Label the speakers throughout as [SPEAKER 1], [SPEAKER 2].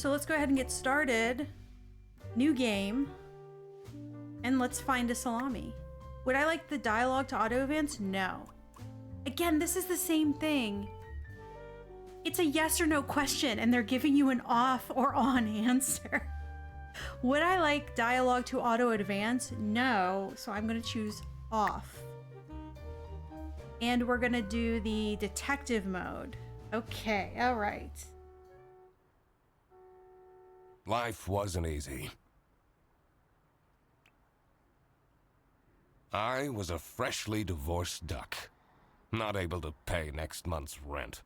[SPEAKER 1] So let's go ahead and get started. New game. And let's find a salami. Would I like the dialogue to auto advance? No. Again, this is the same thing. It's a yes or no question and they're giving you an off or on answer. Would I like dialogue to auto advance? No. So I'm going to choose off. And we're going to do the detective mode. Okay, all right.
[SPEAKER 2] Life wasn't easy. I was a freshly divorced duck, not able to pay next month's rent.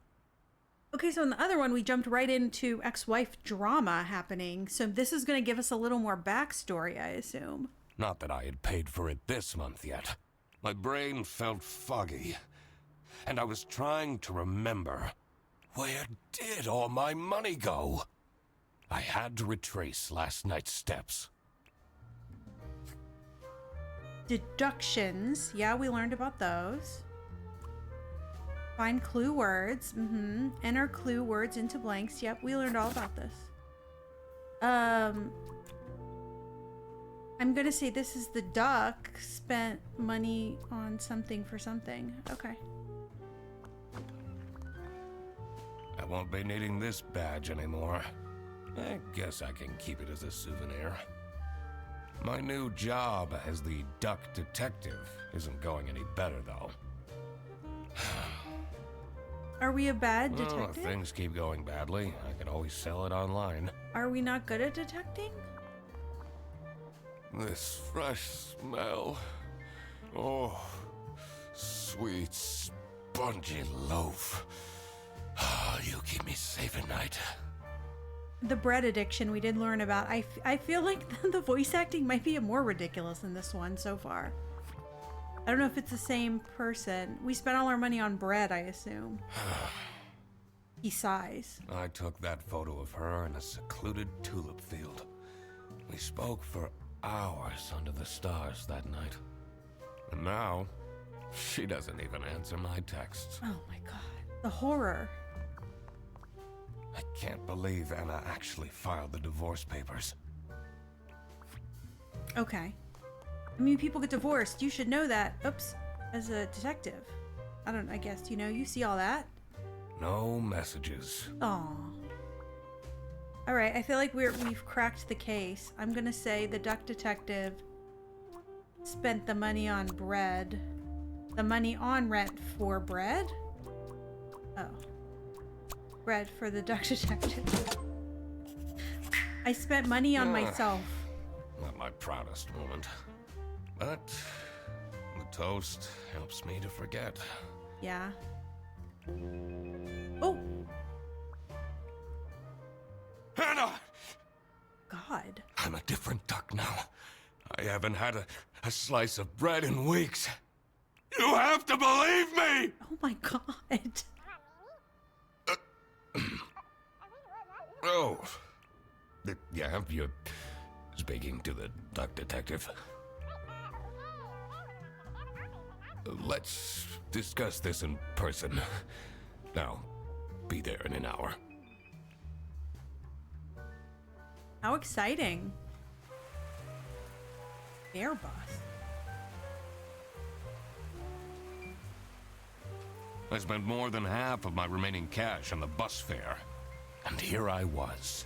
[SPEAKER 1] Okay, so in the other one, we jumped right into ex-wife drama happening. So this is going to give us a little more backstory, I assume.
[SPEAKER 2] Not that I had paid for it this month yet. My brain felt foggy, and I was trying to remember, where did all my money go? I had to retrace last night's steps.
[SPEAKER 1] Deductions. Yeah, we learned about those. Find clue words. Enter clue words into blanks. Yep, we learned all about this. I'm gonna say this is the duck spent money on something for something. Okay.
[SPEAKER 2] I won't be needing this badge anymore. I guess I can keep it as a souvenir. My new job as the duck detective isn't going any better, though.
[SPEAKER 1] Are we a bad
[SPEAKER 2] Well,
[SPEAKER 1] detective?
[SPEAKER 2] if things keep going badly, I can always sell it online.
[SPEAKER 1] Are we not good at detecting?
[SPEAKER 2] This fresh smell. Oh, sweet, spongy loaf. You keep me safe at night.
[SPEAKER 1] The bread addiction we did learn about. I feel like the voice acting might be more ridiculous than this one so far. I don't know if it's the same person. We spent all our money on bread, I assume. He sighs.
[SPEAKER 2] I took that photo of her in a secluded tulip field. We spoke for hours under the stars that night. And now, she doesn't even answer my texts.
[SPEAKER 1] Oh my god. The horror.
[SPEAKER 2] I can't believe Anna actually filed the divorce papers.
[SPEAKER 1] Okay. I mean, people get divorced. You should know that. Oops. As a detective. I guess, you see all that?
[SPEAKER 2] No messages.
[SPEAKER 1] Aw. Alright, I feel like we've cracked the case. I'm gonna say the duck detective spent the money on bread. The money on rent for bread? Oh. Bread for the duck detective. I spent money on myself.
[SPEAKER 2] Not my proudest moment. But the toast helps me to forget.
[SPEAKER 1] Yeah. Oh!
[SPEAKER 2] Anna!
[SPEAKER 1] God.
[SPEAKER 2] I'm a different duck now. I haven't had a slice of bread in weeks. You have to believe me!
[SPEAKER 1] Oh my god.
[SPEAKER 2] Oh. Yeah, you're speaking to the duck detective. Let's discuss this in person. I'll be there in an hour.
[SPEAKER 1] How exciting. Airbus.
[SPEAKER 2] I spent more than half of my remaining cash on the bus fare. And here I was,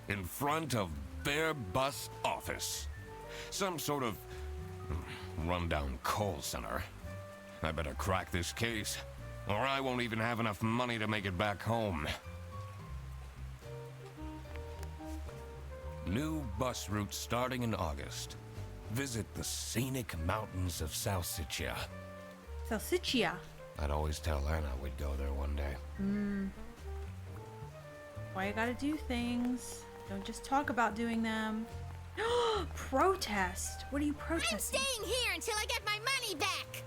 [SPEAKER 2] in front of their bus office. Some sort of rundown call center. I better crack this case, or I won't even have enough money to make it back home. New bus route starting in August. Visit the scenic mountains of Salsiccia.
[SPEAKER 1] Salsiccia.
[SPEAKER 2] I'd always tell Anna we'd go there one day.
[SPEAKER 1] Why you gotta do things? Don't just talk about doing them. Protest. What are you protesting?
[SPEAKER 3] I'm staying here until I get my money back.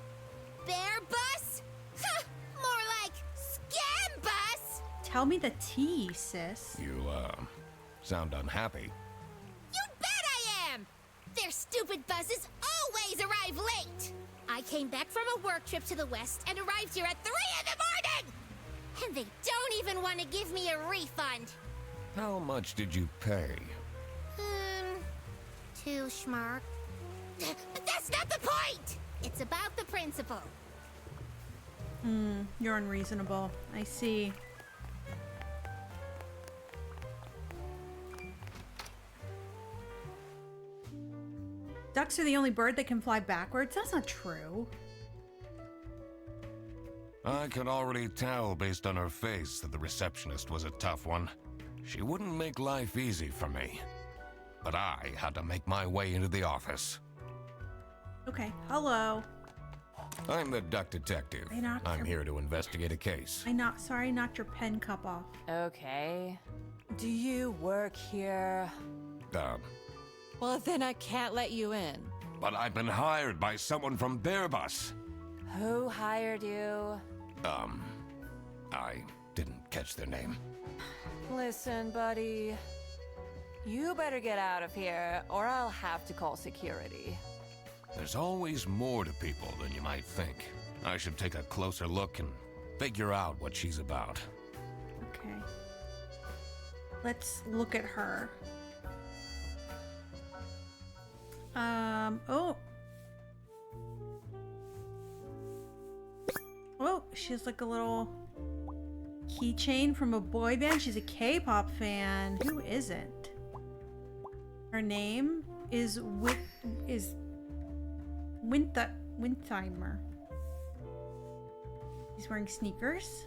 [SPEAKER 3] Bear bus? Huh, more like scam bus.
[SPEAKER 1] Tell me the tea, sis.
[SPEAKER 2] You, sound unhappy.
[SPEAKER 3] You bet I am. Their stupid buses always arrive late. I came back from a work trip to the west and arrived here at 3 in the morning. And they don't even want to give me a refund.
[SPEAKER 2] How much did you pay?
[SPEAKER 3] 2 schmark. But that's not the point! It's about the principal.
[SPEAKER 1] You're unreasonable. I see. Ducks are the only bird that can fly backwards? That's not true.
[SPEAKER 2] I could already tell based on her face that the receptionist was a tough one. She wouldn't make life easy for me. But I had to make my way into the office.
[SPEAKER 1] Okay, hello.
[SPEAKER 2] I'm the duck detective. I'm here to investigate a case.
[SPEAKER 1] Sorry, I knocked your pen cup off.
[SPEAKER 4] Okay. Do you work here? Well, then I can't let you in.
[SPEAKER 2] But I've been hired by someone from Bearbus.
[SPEAKER 4] Who hired you?
[SPEAKER 2] I didn't catch their name.
[SPEAKER 4] Listen, buddy. You better get out of here, or I'll have to call security.
[SPEAKER 2] There's always more to people than you might think. I should take a closer look and figure out what she's about.
[SPEAKER 1] Okay. Let's look at her. Oh. Oh, she has like a little keychain from a boy band. She's a K-pop fan. Who isn't? Her name is Wintheimer. He's wearing sneakers.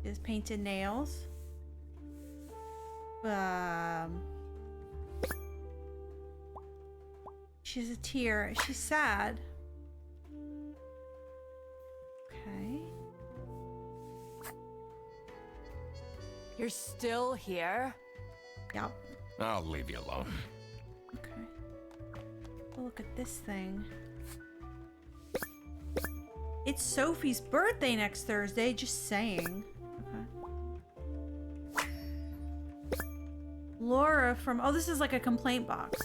[SPEAKER 1] He has painted nails. She's a tear. She's sad. Okay.
[SPEAKER 4] You're still here?
[SPEAKER 1] Yep.
[SPEAKER 2] I'll leave you alone.
[SPEAKER 1] Okay. Oh, look at this thing. It's Sophie's birthday next Thursday, just saying. Okay. Laura from... Oh, this is like a complaint box.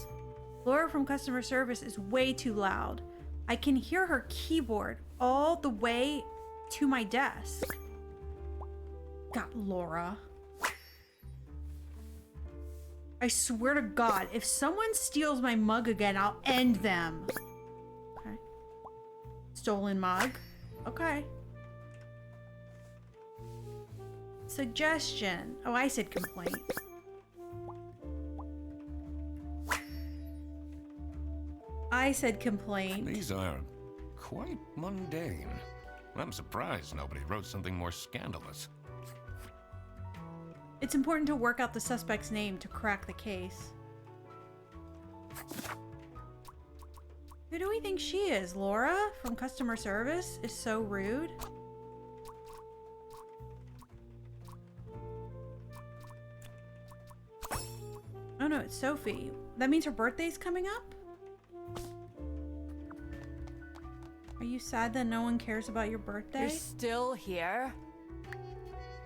[SPEAKER 1] Laura from customer service is way too loud. I can hear her keyboard all the way to my desk. God, Laura. I swear to God, if someone steals my mug again, I'll end them. Okay. Stolen mug. Okay. Suggestion. Oh, I said complaint. I said complaint.
[SPEAKER 2] These are quite mundane. I'm surprised nobody wrote something more scandalous.
[SPEAKER 1] It's important to work out the suspect's name to crack the case. Who do we think she is? Laura from customer service is so rude. Oh no, it's Sophie. That means her birthday's coming up? Are you sad that no one cares about your birthday?
[SPEAKER 4] You're still here?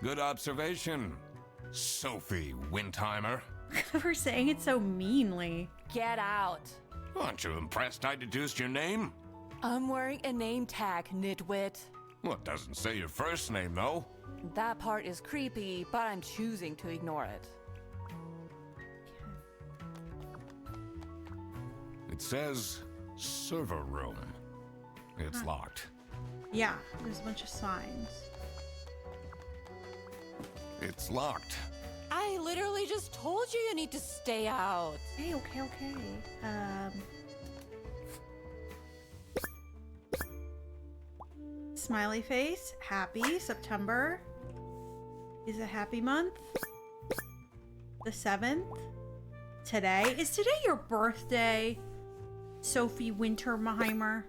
[SPEAKER 2] Good observation, Sophie Wintheimer.
[SPEAKER 1] For saying it so meanly.
[SPEAKER 4] Get out.
[SPEAKER 2] Aren't you impressed I deduced your name?
[SPEAKER 4] I'm wearing a name tag, nitwit.
[SPEAKER 2] Well, it doesn't say your first name, though.
[SPEAKER 4] That part is creepy, but I'm choosing to ignore it.
[SPEAKER 2] It says server room. It's locked.
[SPEAKER 1] Yeah, there's a bunch of signs.
[SPEAKER 2] It's locked.
[SPEAKER 4] I literally just told you you need to stay out.
[SPEAKER 1] Hey, okay. Smiley face, happy, September is a happy month. The 7th, today. Is today your birthday, Sophie Winterheimer?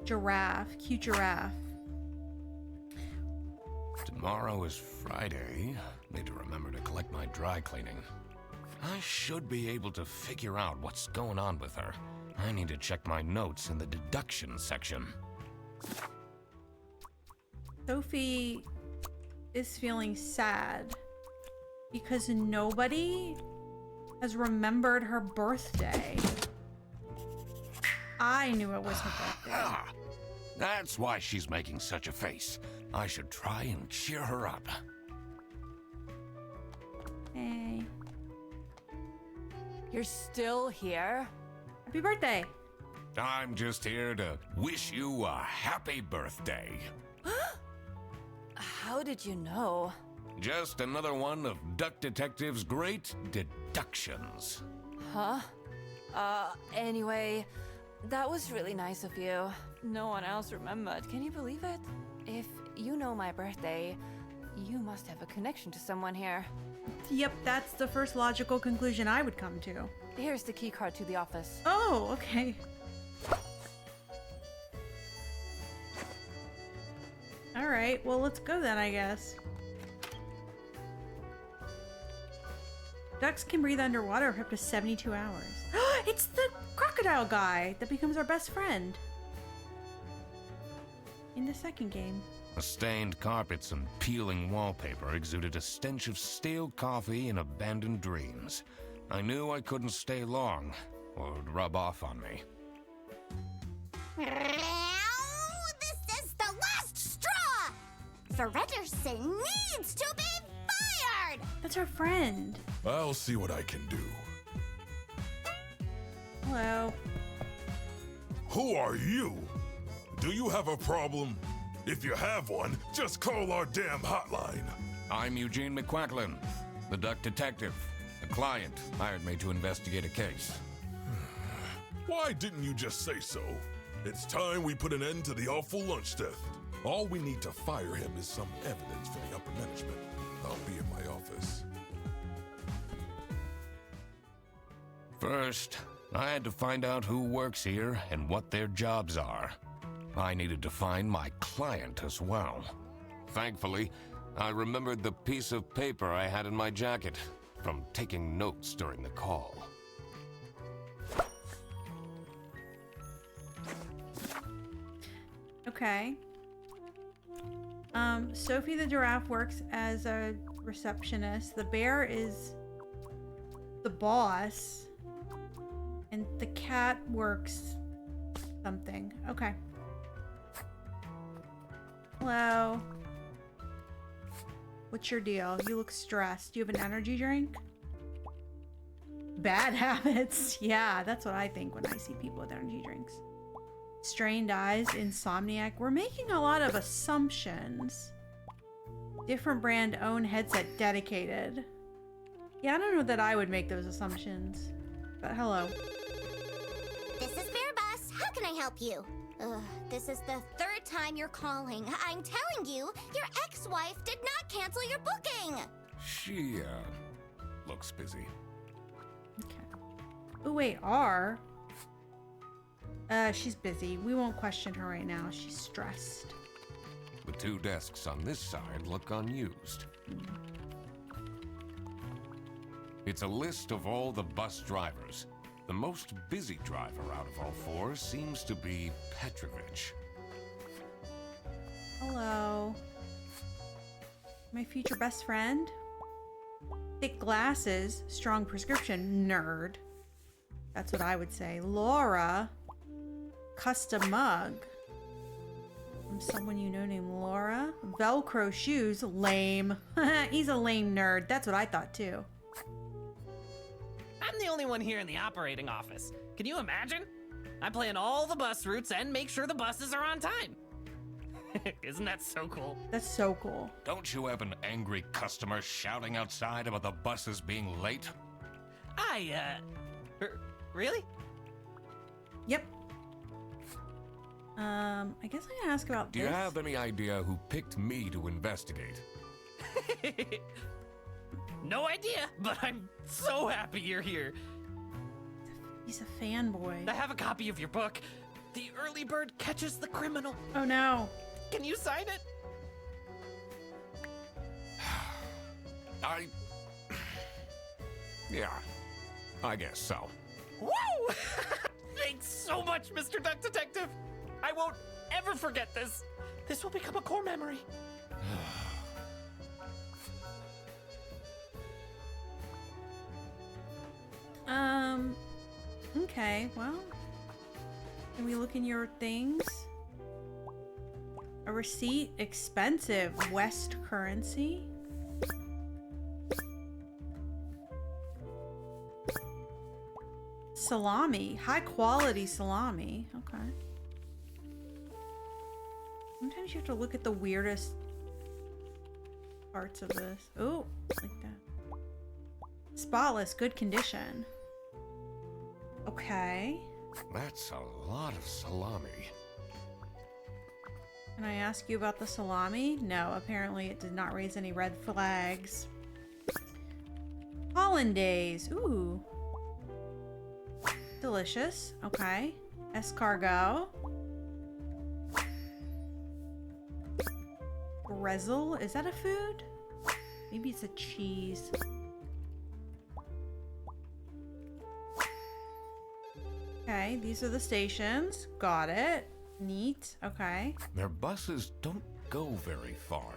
[SPEAKER 1] Giraffe, cute giraffe.
[SPEAKER 2] Tomorrow is Friday. Need to remember to collect my dry cleaning. I should be able to figure out what's going on with her. I need to check my notes in the deduction section.
[SPEAKER 1] Sophie is feeling sad because nobody has remembered her birthday. I knew it was her birthday.
[SPEAKER 2] Ah, that's why she's making such a face. I should try and cheer her up.
[SPEAKER 1] Hey.
[SPEAKER 4] You're still here?
[SPEAKER 1] Happy birthday.
[SPEAKER 2] I'm just here to wish you a happy birthday.
[SPEAKER 4] How did you know?
[SPEAKER 2] Just another one of Duck Detective's great deductions.
[SPEAKER 4] Huh? Anyway, that was really nice of you. No one else remembered. Can you believe it? If you know my birthday, you must have a connection to someone here.
[SPEAKER 1] Yep, that's the first logical conclusion I would come to.
[SPEAKER 4] Here's the key card to the office.
[SPEAKER 1] Oh, okay. All right, well, let's go then, I guess. Ducks can breathe underwater for up to 72 hours. It's the crocodile guy that becomes our best friend in the second game.
[SPEAKER 2] The stained carpets and peeling wallpaper exuded a stench of stale coffee and abandoned dreams. I knew I couldn't stay long, or it would rub off on me.
[SPEAKER 3] This is the last straw! Fredderson needs to be fired!
[SPEAKER 1] That's our friend.
[SPEAKER 5] I'll see what I can do.
[SPEAKER 1] Hello.
[SPEAKER 5] Who are you? Do you have a problem? If you have one, just call our damn hotline.
[SPEAKER 2] I'm Eugene McQuacklin, the Duck Detective. A client hired me to investigate a case.
[SPEAKER 5] Why didn't you just say so? It's time we put an end to the awful lunch theft. All we need to fire him is some evidence from the upper management. I'll be in my office.
[SPEAKER 2] First, I had to find out who works here and what their jobs are. I needed to find my client as well. Thankfully, I remembered the piece of paper I had in my jacket from taking notes during the call.
[SPEAKER 1] Okay. Sophie the giraffe works as a receptionist. The bear is the boss. And the cat works something. Okay. Hello. What's your deal? You look stressed. Do you have an energy drink? Bad habits. Yeah, that's what I think when I see people with energy drinks. Strained eyes, insomniac. We're making a lot of assumptions. Different brand own headset dedicated. Yeah, I don't know that I would make those assumptions. But hello.
[SPEAKER 3] This is Bear Bus. How can I help you? This is the third time you're calling. I'm telling you, your ex-wife did not cancel your booking.
[SPEAKER 2] She, looks busy.
[SPEAKER 1] Okay. Oh, wait, R? She's busy. We won't question her right now. She's stressed.
[SPEAKER 2] The two desks on this side look unused. It's a list of all the bus drivers. The most busy driver out of all four seems to be Petrovich.
[SPEAKER 1] Hello. My future best friend? Thick glasses, strong prescription, nerd. That's what I would say. Laura, custom mug. From someone you know named Laura. Velcro shoes, lame. He's a lame nerd. That's what I thought too.
[SPEAKER 6] I'm the only one here in the operating office. Can you imagine? I plan all the bus routes and make sure the buses are on time. Isn't that so cool?
[SPEAKER 1] That's so cool.
[SPEAKER 2] Don't you have an angry customer shouting outside about the buses being late?
[SPEAKER 6] Really?
[SPEAKER 1] Yep. I guess I'm gonna ask about
[SPEAKER 2] Do
[SPEAKER 1] this.
[SPEAKER 2] you have any idea who picked me to investigate?
[SPEAKER 6] No idea, but I'm so happy you're here.
[SPEAKER 1] He's a fanboy.
[SPEAKER 6] I have a copy of your book. The Early Bird Catches the Criminal.
[SPEAKER 1] Oh no.
[SPEAKER 6] Can you sign it?
[SPEAKER 2] Yeah, I guess so.
[SPEAKER 6] Woo! Thanks so much, Mr. Duck Detective. I won't ever forget this. This will become a core memory.
[SPEAKER 1] Okay, well, can we look in your things? A receipt, expensive, West currency. Salami. High quality salami. Okay. Sometimes you have to look at the weirdest parts of this. Oh, like that. Spotless, good condition. Okay.
[SPEAKER 2] That's a lot of salami.
[SPEAKER 1] Can I ask you about the salami? No, apparently it did not raise any red flags. Hollandaise. Ooh. Delicious. Okay. Escargot. Bretzel. Is that a food? Maybe it's a cheese. Okay, these are the stations. Got it. Neat. Okay.
[SPEAKER 2] Their buses don't go very far.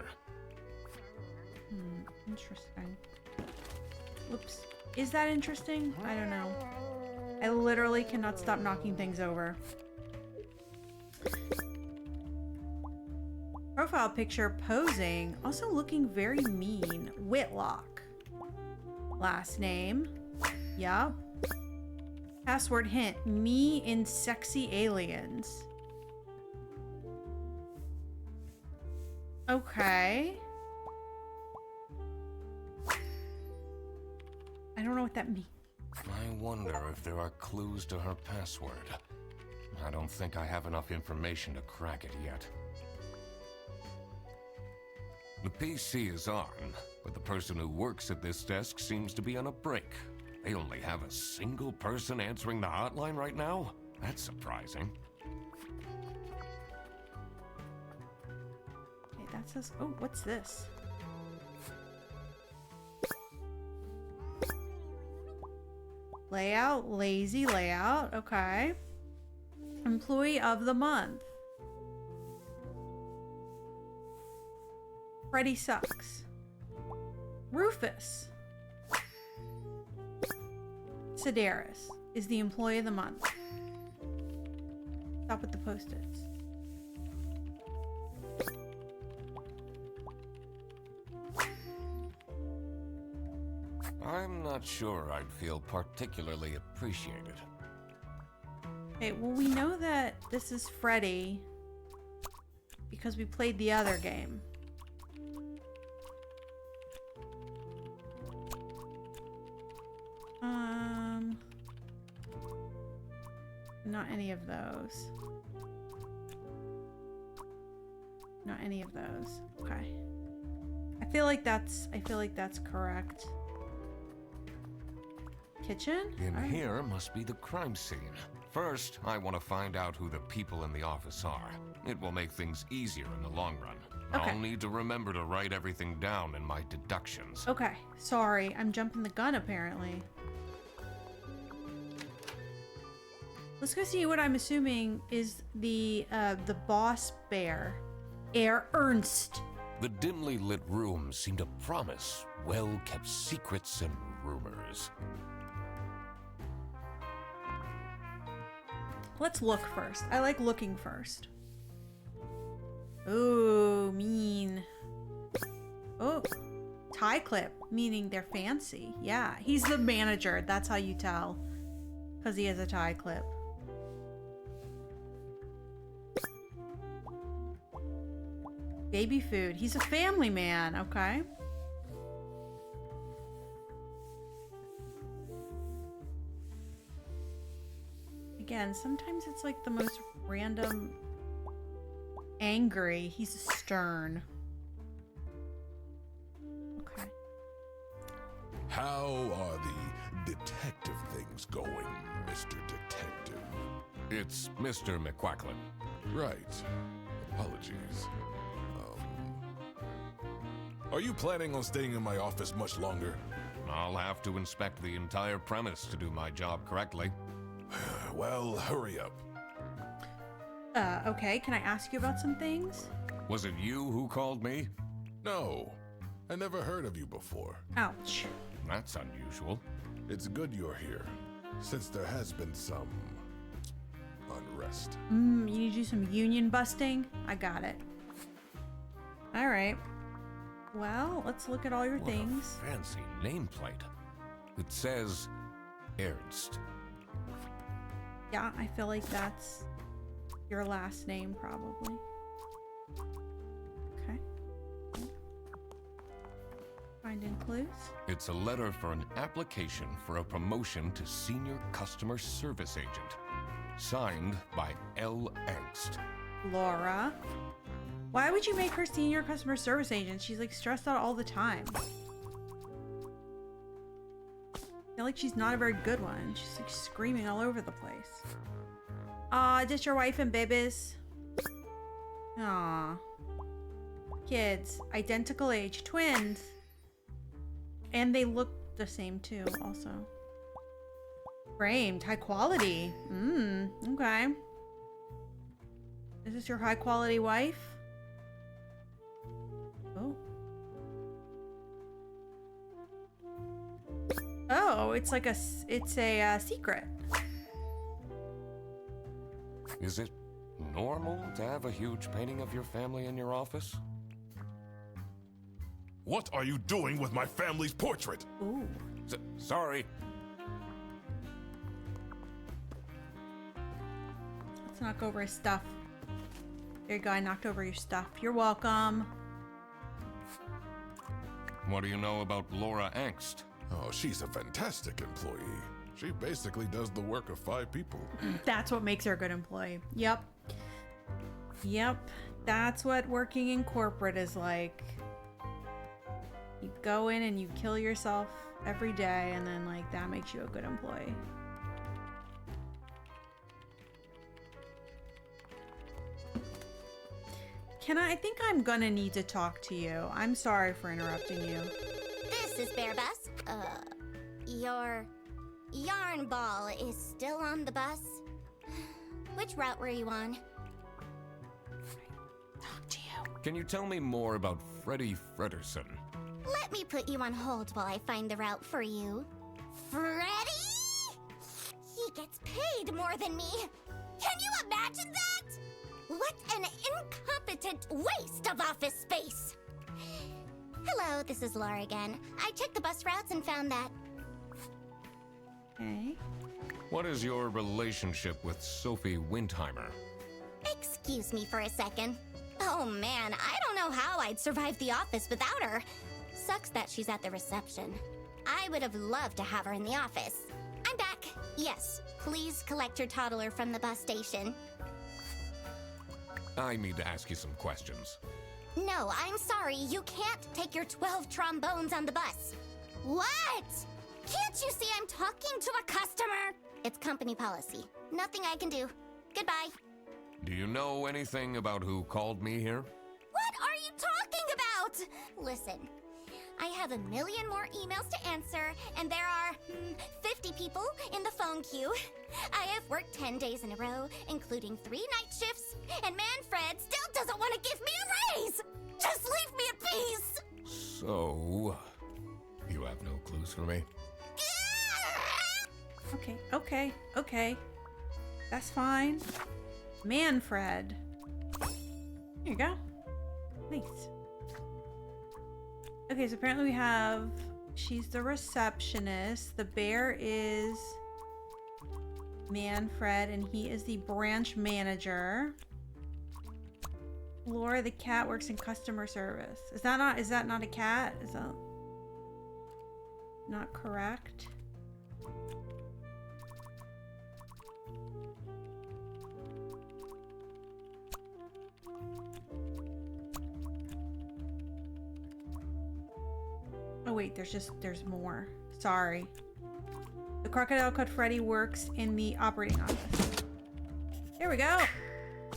[SPEAKER 1] Interesting. Whoops. Is that interesting? I don't know. I literally cannot stop knocking things over. Profile picture posing. Also looking very mean. Whitlock. Last name. Yup. Password hint. Me in sexy aliens. Okay. I don't know what that means.
[SPEAKER 2] I wonder if there are clues to her password. I don't think I have enough information to crack it yet. The PC is on, but the person who works at this desk seems to be on a break. They only have a single person answering the hotline right now? That's surprising.
[SPEAKER 1] Okay, that says... Oh, what's this? Layout, lazy layout. Okay. Employee of the month. Freddy sucks. Rufus. Sedaris is the employee of the month. Stop with the post-its.
[SPEAKER 2] I'm not sure I'd feel particularly appreciated.
[SPEAKER 1] Okay, well, we know that this is Freddy because we played the other game. Not any of those. Not any of those. Okay. I feel like that's correct. Kitchen?
[SPEAKER 2] In
[SPEAKER 1] All right.
[SPEAKER 2] here must be the crime scene. First, I want to find out who the people in the office are. It will make things easier in the long run.
[SPEAKER 1] Okay.
[SPEAKER 2] I'll need to remember to write everything down in my deductions.
[SPEAKER 1] Okay. Sorry, I'm jumping the gun apparently. Let's go see what I'm assuming is the boss bear. Herr Ernst.
[SPEAKER 2] The dimly lit rooms seem to promise well-kept secrets and rumors.
[SPEAKER 1] Let's look first. I like looking first. Ooh, mean. Oh, tie clip, meaning they're fancy. Yeah, he's the manager. That's how you tell. Because he has a tie clip. Baby food. He's a family man. Okay. Again, sometimes it's like the most random angry. He's stern. Okay.
[SPEAKER 5] How are the detective things going, Mr. Detective?
[SPEAKER 2] It's Mr. McQuacklin.
[SPEAKER 5] Right. Apologies. Are you planning on staying in my office much longer?
[SPEAKER 2] I'll have to inspect the entire premise to do my job correctly.
[SPEAKER 5] Well, hurry up.
[SPEAKER 1] Okay, can I ask you about some things?
[SPEAKER 2] Was it you who called me?
[SPEAKER 5] No, I never heard of you before.
[SPEAKER 1] Ouch.
[SPEAKER 2] That's unusual.
[SPEAKER 5] It's good you're here, since there has been some unrest.
[SPEAKER 1] You need to do some union busting? I got it. Alright. Well, let's look at all your
[SPEAKER 2] What
[SPEAKER 1] things.
[SPEAKER 2] a fancy nameplate. It says Ernst.
[SPEAKER 1] Yeah, I feel like that's your last name, probably. Okay. Finding clues.
[SPEAKER 2] It's a letter for an application for a promotion to Senior Customer Service Agent. Signed by L. Angst.
[SPEAKER 1] Laura. Why would you make her senior customer service agent? She's like stressed out all the time. I feel like she's not a very good one. She's like screaming all over the place. Just your wife and babies. Aw. Kids. Identical age. Twins. And they look the same too, also. Framed. High quality. Okay. Is this your high quality wife? Oh. Oh, it's like a secret.
[SPEAKER 2] Is it normal to have a huge painting of your family in your office?
[SPEAKER 5] What are you doing with my family's portrait?
[SPEAKER 1] Ooh.
[SPEAKER 2] Sorry.
[SPEAKER 1] Let's knock over his stuff. There you go, I knocked over your stuff. You're welcome.
[SPEAKER 2] What do you know about Laura Angst?
[SPEAKER 5] Oh, she's a fantastic employee. She basically does the work of 5 people.
[SPEAKER 1] That's what makes her a good employee. Yep. Yep. That's what working in corporate is like. You go in and you kill yourself every day, and then like that makes you a good employee. I think I'm gonna need to talk to you. I'm sorry for interrupting you.
[SPEAKER 3] This is Bear Bus. Your yarn ball is still on the bus. Which route were you on?
[SPEAKER 1] Talk to you.
[SPEAKER 2] Can you tell me more about Freddie Frederson?
[SPEAKER 3] Let me put you on hold while I find the route for you. Freddy? He gets paid more than me. Can you imagine that? What an incompetent waste of office space! Hello, this is Laura again. I checked the bus routes and found that.
[SPEAKER 1] Okay.
[SPEAKER 2] What is your relationship with Sophie Windheimer?
[SPEAKER 3] Excuse me for a second. Oh man, I don't know how I'd survive the office without her. Sucks that she's at the reception. I would have loved to have her in the office. I'm back. Yes, please collect your toddler from the bus station.
[SPEAKER 2] I need to ask you some questions.
[SPEAKER 3] No, I'm sorry. You can't take your 12 trombones on the bus. What? Can't you see I'm talking to a customer? It's company policy. Nothing I can do. Goodbye.
[SPEAKER 2] Do you know anything about who called me here?
[SPEAKER 3] What are you talking about? Listen, I have a million more emails to answer, and there are 50 people in the phone queue. I have worked 10 days in a row, including 3 night shifts, and Manfred still doesn't want to give me a raise! Just leave me in peace!
[SPEAKER 2] So, you have no clues for me?
[SPEAKER 1] Okay. That's fine. Manfred. Here you go. Nice. Okay, so apparently we have... She's the receptionist. The bear is Manfred, and he is the branch manager. Laura the cat works in customer service. Is that not a cat? Is that not correct? Oh wait, there's more. Sorry. The Crocodile Cut Freddy works in the operating office. There we go.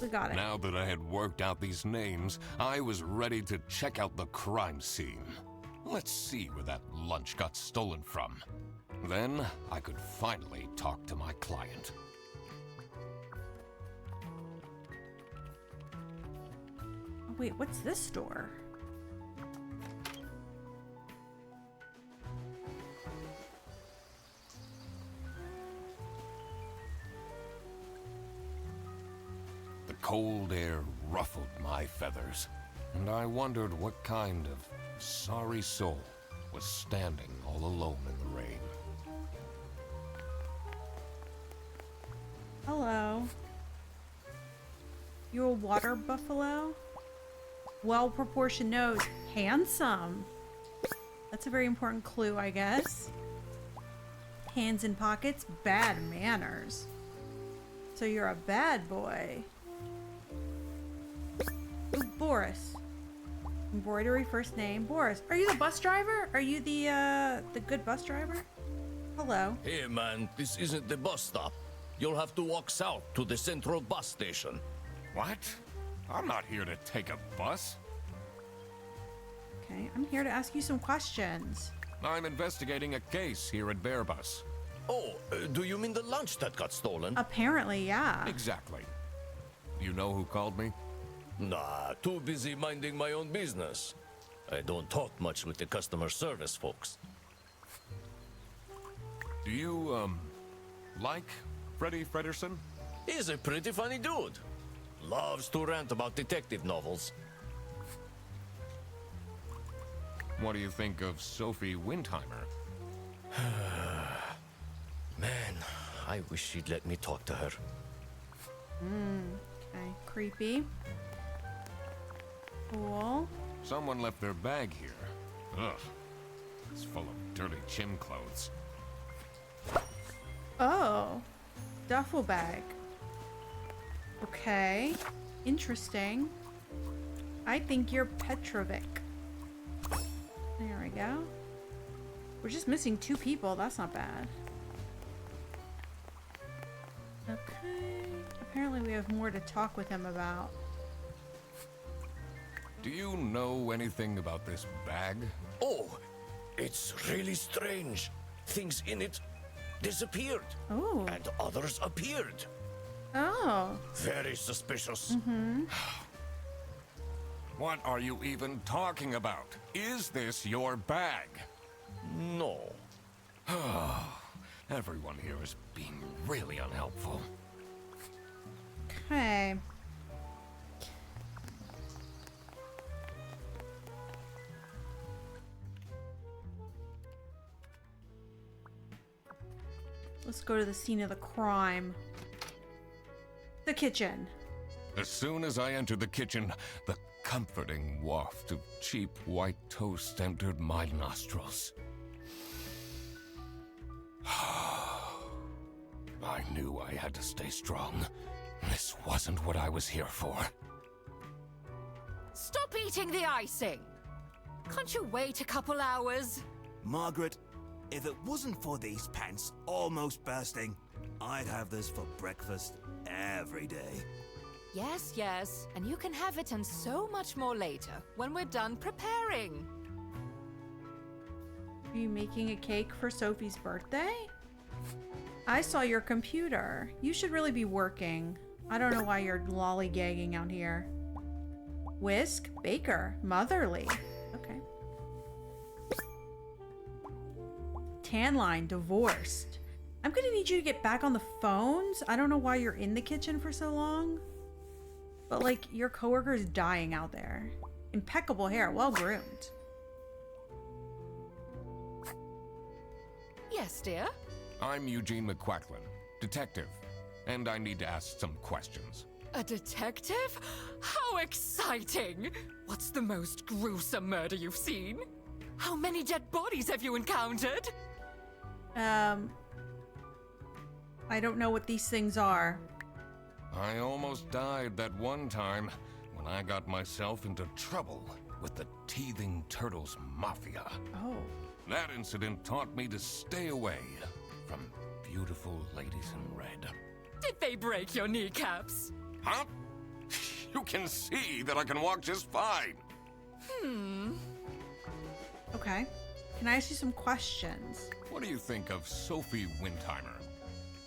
[SPEAKER 1] We got it.
[SPEAKER 2] Now that I had worked out these names, I was ready to check out the crime scene. Let's see where that lunch got stolen from. Then I could finally talk to my client.
[SPEAKER 1] Oh, wait, what's this store?
[SPEAKER 2] The cold air ruffled my feathers, and I wondered what kind of sorry soul was standing all alone in the rain.
[SPEAKER 1] Hello. You a water buffalo? Well-proportioned nose. Handsome. That's a very important clue, I guess. Hands in pockets. Bad manners. So you're a bad boy. Ooh, Boris. Embroidery first name. Boris. Are you the bus driver? Are you the good bus driver? Hello.
[SPEAKER 7] Hey man, this isn't the bus stop. You'll have to walk south to the central bus station.
[SPEAKER 2] What? I'm not here to take a bus.
[SPEAKER 1] Okay, I'm here to ask you some questions.
[SPEAKER 2] I'm investigating a case here at Bearbus.
[SPEAKER 7] Oh, do you mean the lunch that got stolen?
[SPEAKER 1] Apparently, yeah.
[SPEAKER 2] Exactly. You know who called me?
[SPEAKER 7] Nah, too busy minding my own business. I don't talk much with the customer service folks.
[SPEAKER 2] Do you, like Freddie Frederson?
[SPEAKER 7] He's a pretty funny dude. Loves to rant about detective novels.
[SPEAKER 2] What do you think of Sophie Windheimer?
[SPEAKER 7] Man, I wish she'd let me talk to her.
[SPEAKER 1] Okay, creepy. Cool.
[SPEAKER 2] Someone left their bag here. Ugh. It's full of dirty gym clothes.
[SPEAKER 1] Oh, duffel bag. Okay, interesting. I think you're Petrovic. There we go. We're just missing 2 people. That's not bad. Okay. Apparently we have more to talk with him about.
[SPEAKER 2] Do you know anything about this bag?
[SPEAKER 7] Oh, it's really strange. Things in it disappeared.
[SPEAKER 1] Oh.
[SPEAKER 7] And others appeared.
[SPEAKER 1] Oh.
[SPEAKER 7] Very suspicious.
[SPEAKER 2] What are you even talking about? Is this your bag?
[SPEAKER 7] No.
[SPEAKER 2] Everyone here is being really unhelpful.
[SPEAKER 1] Okay. Let's go to the scene of the crime. The kitchen.
[SPEAKER 2] As soon as I entered the kitchen, the comforting waft of cheap white toast entered my nostrils. I knew I had to stay strong. This wasn't what I was here for.
[SPEAKER 8] Stop eating the icing! Can't you wait a couple hours?
[SPEAKER 9] Margaret, if it wasn't for these pants almost bursting, I'd have this for breakfast every day.
[SPEAKER 8] Yes, yes, and you can have it and so much more later, when we're done preparing.
[SPEAKER 1] Are you making a cake for Sophie's birthday? I saw your computer. You should really be working. I don't know why you're lollygagging out here. Whisk, baker, motherly. Okay. Tan line, divorced. I'm gonna need you to get back on the phones. I don't know why you're in the kitchen for so long. But like, your coworker's dying out there. Impeccable hair, well groomed.
[SPEAKER 8] Yes, dear?
[SPEAKER 2] I'm Eugene McQuacklin, detective, and I need to ask some questions.
[SPEAKER 8] A detective? How exciting! What's the most gruesome murder you've seen? How many dead bodies have you encountered?
[SPEAKER 1] I don't know what these things are.
[SPEAKER 2] I almost died that one time when I got myself into trouble with the Teething Turtles Mafia.
[SPEAKER 1] Oh.
[SPEAKER 2] That incident taught me to stay away from beautiful ladies in red.
[SPEAKER 8] Did they break your kneecaps?
[SPEAKER 2] Huh? You can see that I can walk just fine.
[SPEAKER 1] Okay. Can I ask you some questions?
[SPEAKER 2] What do you think of Sophie Windheimer?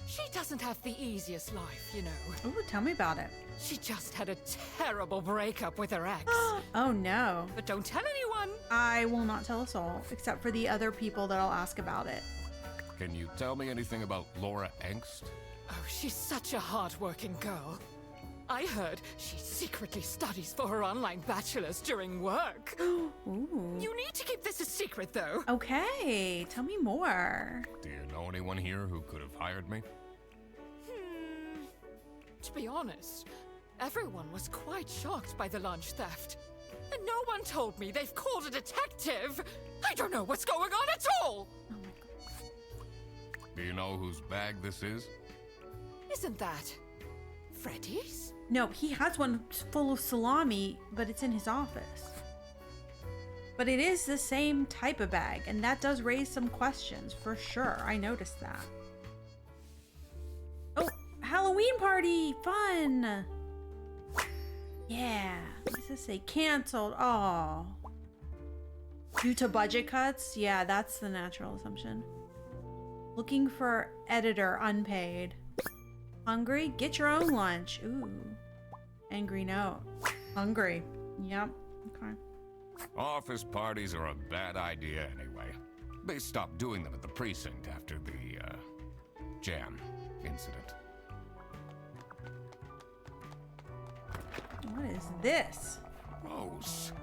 [SPEAKER 8] She doesn't have the easiest life, you know.
[SPEAKER 1] Ooh, tell me about it.
[SPEAKER 8] She just had a terrible breakup with her ex.
[SPEAKER 1] Oh no.
[SPEAKER 8] But don't tell anyone.
[SPEAKER 1] I will not tell a soul, except for the other people that I'll ask about it.
[SPEAKER 2] Can you tell me anything about Laura Angst?
[SPEAKER 8] Oh, she's such a hard-working girl. I heard she secretly studies for her online bachelor's during work.
[SPEAKER 1] Ooh.
[SPEAKER 8] You need to keep this a secret, though.
[SPEAKER 1] Okay, tell me more.
[SPEAKER 2] Do you know anyone here who could have hired me?
[SPEAKER 8] To be honest, everyone was quite shocked by the lunch theft. And no one told me they've called a detective! I don't know what's going on at all!
[SPEAKER 1] Oh my god.
[SPEAKER 2] Do you know whose bag this is?
[SPEAKER 8] Isn't that Freddy's?
[SPEAKER 1] No, he has one full of salami, but it's in his office. But it is the same type of bag, and that does raise some questions, for sure. I noticed that. Oh, Halloween party! Fun! Yeah. What does this say? Canceled. Oh. Due to budget cuts? Yeah, that's the natural assumption. Looking for editor, unpaid. Hungry? Get your own lunch. Ooh. Angry note. Hungry. Yep. Okay.
[SPEAKER 2] Office parties are a bad idea anyway. They stopped doing them at the precinct after the, jam incident.
[SPEAKER 1] What is this?
[SPEAKER 2] Gross.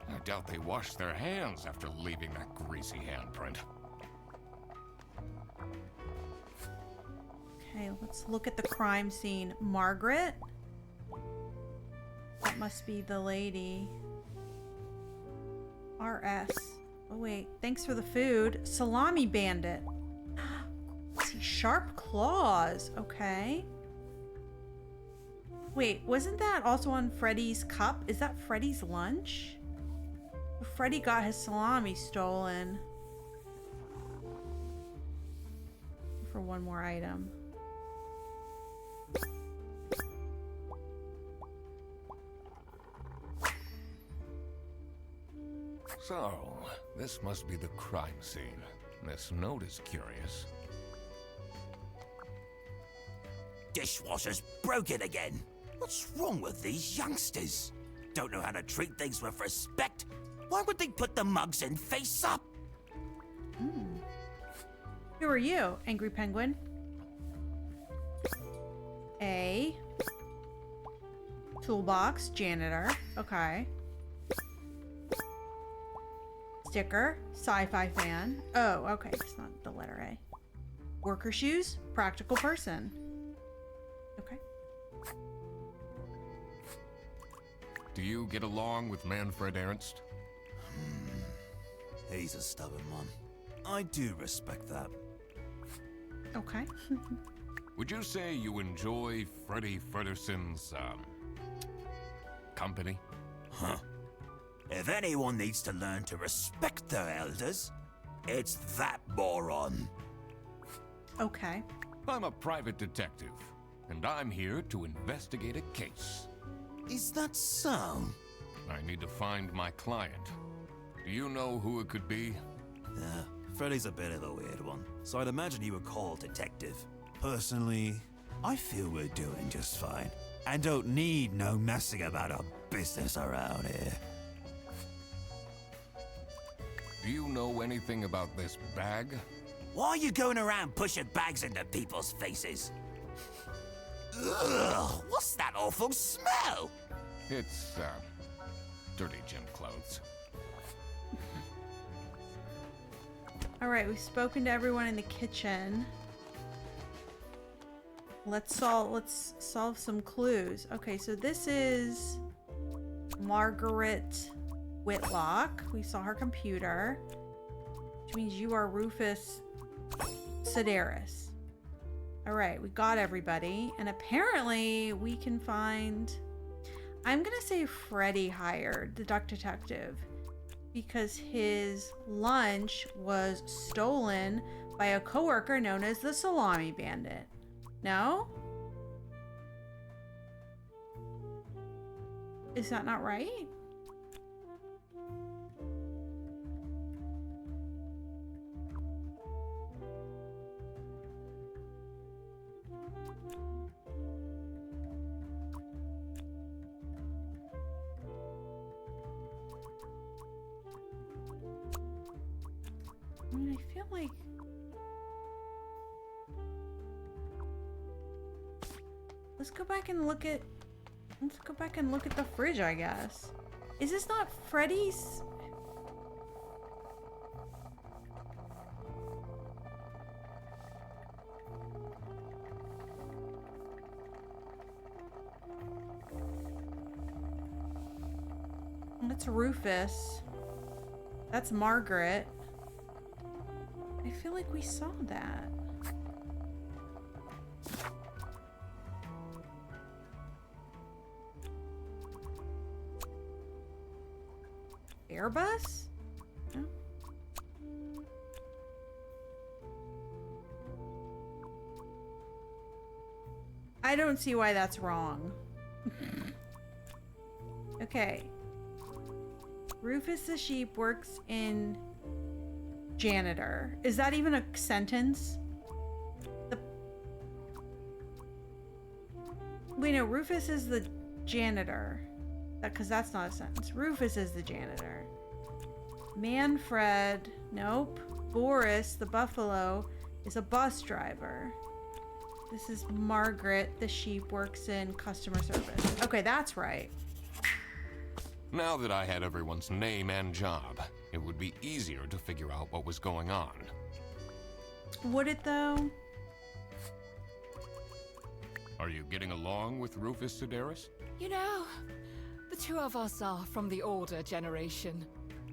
[SPEAKER 2] I doubt they washed their hands after leaving that greasy handprint.
[SPEAKER 1] Okay, let's look at the crime scene. Margaret? That must be the lady. RS. Oh wait, thanks for the food. Salami bandit. See, sharp claws. Okay. Wait, wasn't that also on Freddy's cup? Is that Freddy's lunch? Freddy got his salami stolen. For one more item.
[SPEAKER 2] So, this must be the crime scene. This note is curious.
[SPEAKER 9] Dishwasher's broken again. What's wrong with these youngsters? Don't know how to treat things with respect? Why would they put the mugs in face up?
[SPEAKER 1] Who are you, Angry Penguin? A. Toolbox, janitor. Okay. Sticker, sci-fi fan. Oh, okay. It's not the letter A. Worker shoes, practical person. Okay.
[SPEAKER 2] Do you get along with Manfred Ernst?
[SPEAKER 9] He's a stubborn one. I do respect that.
[SPEAKER 1] Okay.
[SPEAKER 2] Would you say you enjoy Freddy Fredderson's, company?
[SPEAKER 9] Huh. If anyone needs to learn to respect their elders, it's that moron.
[SPEAKER 1] Okay.
[SPEAKER 2] I'm a private detective, and I'm here to investigate a case.
[SPEAKER 9] Is that so?
[SPEAKER 2] I need to find my client. Do you know who it could be?
[SPEAKER 9] Yeah, Freddy's a bit of a weird one, so I'd imagine he would call detective. Personally, I feel we're doing just fine, and don't need no messing about our business around here.
[SPEAKER 2] Do you know anything about this bag?
[SPEAKER 9] Why are you going around pushing bags into people's faces? Ugh, what's that awful smell?
[SPEAKER 2] It's, dirty gym clothes.
[SPEAKER 1] All right, we've spoken to everyone in the kitchen. Let's solve some clues. Okay, so this is Margaret Whitlock. We saw her computer, which means you are Rufus Sedaris. All right, we got everybody, and apparently we can find. I'm gonna say Freddy hired the duck detective because his lunch was stolen by a coworker known as the Salami Bandit. No? Is that not right? I mean, I feel like let's go back and look at the fridge, I guess. Is this not Freddy's? That's Rufus. That's Margaret. I feel like we saw that. Airbus? No? I don't see why that's wrong. Okay. Rufus the sheep works in janitor. Is that even a sentence? Wait, no, Rufus is the janitor. Because that's not a sentence. Rufus is the janitor. Manfred, nope. Boris, the buffalo, is a bus driver. This is Margaret, the sheep, works in customer service. Okay, that's right.
[SPEAKER 2] Now that I had everyone's name and job, it would be easier to figure out what was going on.
[SPEAKER 1] Would it, though?
[SPEAKER 2] Are you getting along with Rufus Sedaris?
[SPEAKER 8] You know, the two of us are from the older generation,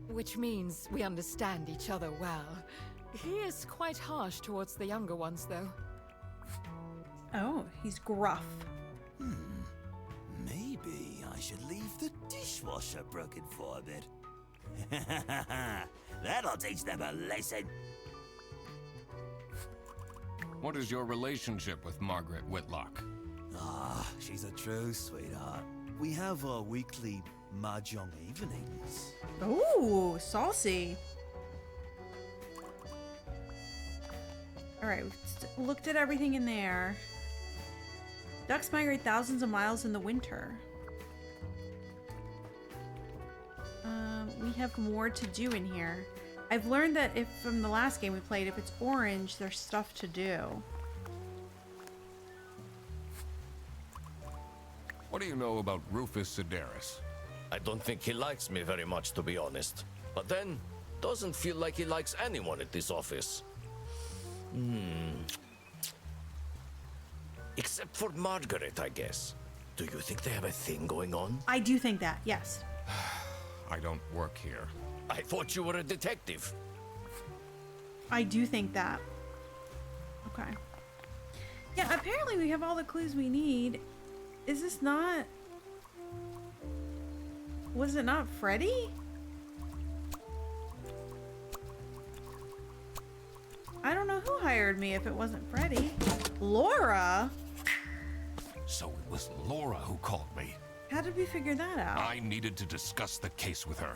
[SPEAKER 8] which means we understand each other well. He is quite harsh towards the younger ones, though.
[SPEAKER 1] Oh, he's gruff.
[SPEAKER 9] Maybe I should leave the dishwasher broken for a bit. That'll teach them a lesson.
[SPEAKER 2] What is your relationship with Margaret Whitlock?
[SPEAKER 9] Ah, she's a true sweetheart. We have our weekly mahjong evenings.
[SPEAKER 1] Ooh, saucy. All right, we've looked at everything in there. Ducks migrate thousands of miles in the winter. We have more to do in here. I've learned that if from the last game we played, if it's orange, there's stuff to do.
[SPEAKER 2] What do you know about Rufus Sedaris?
[SPEAKER 7] I don't think he likes me very much, to be honest. But then, doesn't feel like he likes anyone at this office. Except for Margaret, I guess. Do you think they have a thing going on?
[SPEAKER 1] I do think that, yes.
[SPEAKER 2] I don't work here.
[SPEAKER 7] I thought you were a detective.
[SPEAKER 1] I do think that. Okay. Yeah, apparently we have all the clues we need. Is this not... Was it not Freddy? I don't know who hired me if it wasn't Freddy. Laura?
[SPEAKER 2] So it was Laura who called me.
[SPEAKER 1] How did we figure that out?
[SPEAKER 2] I needed to discuss the case with her.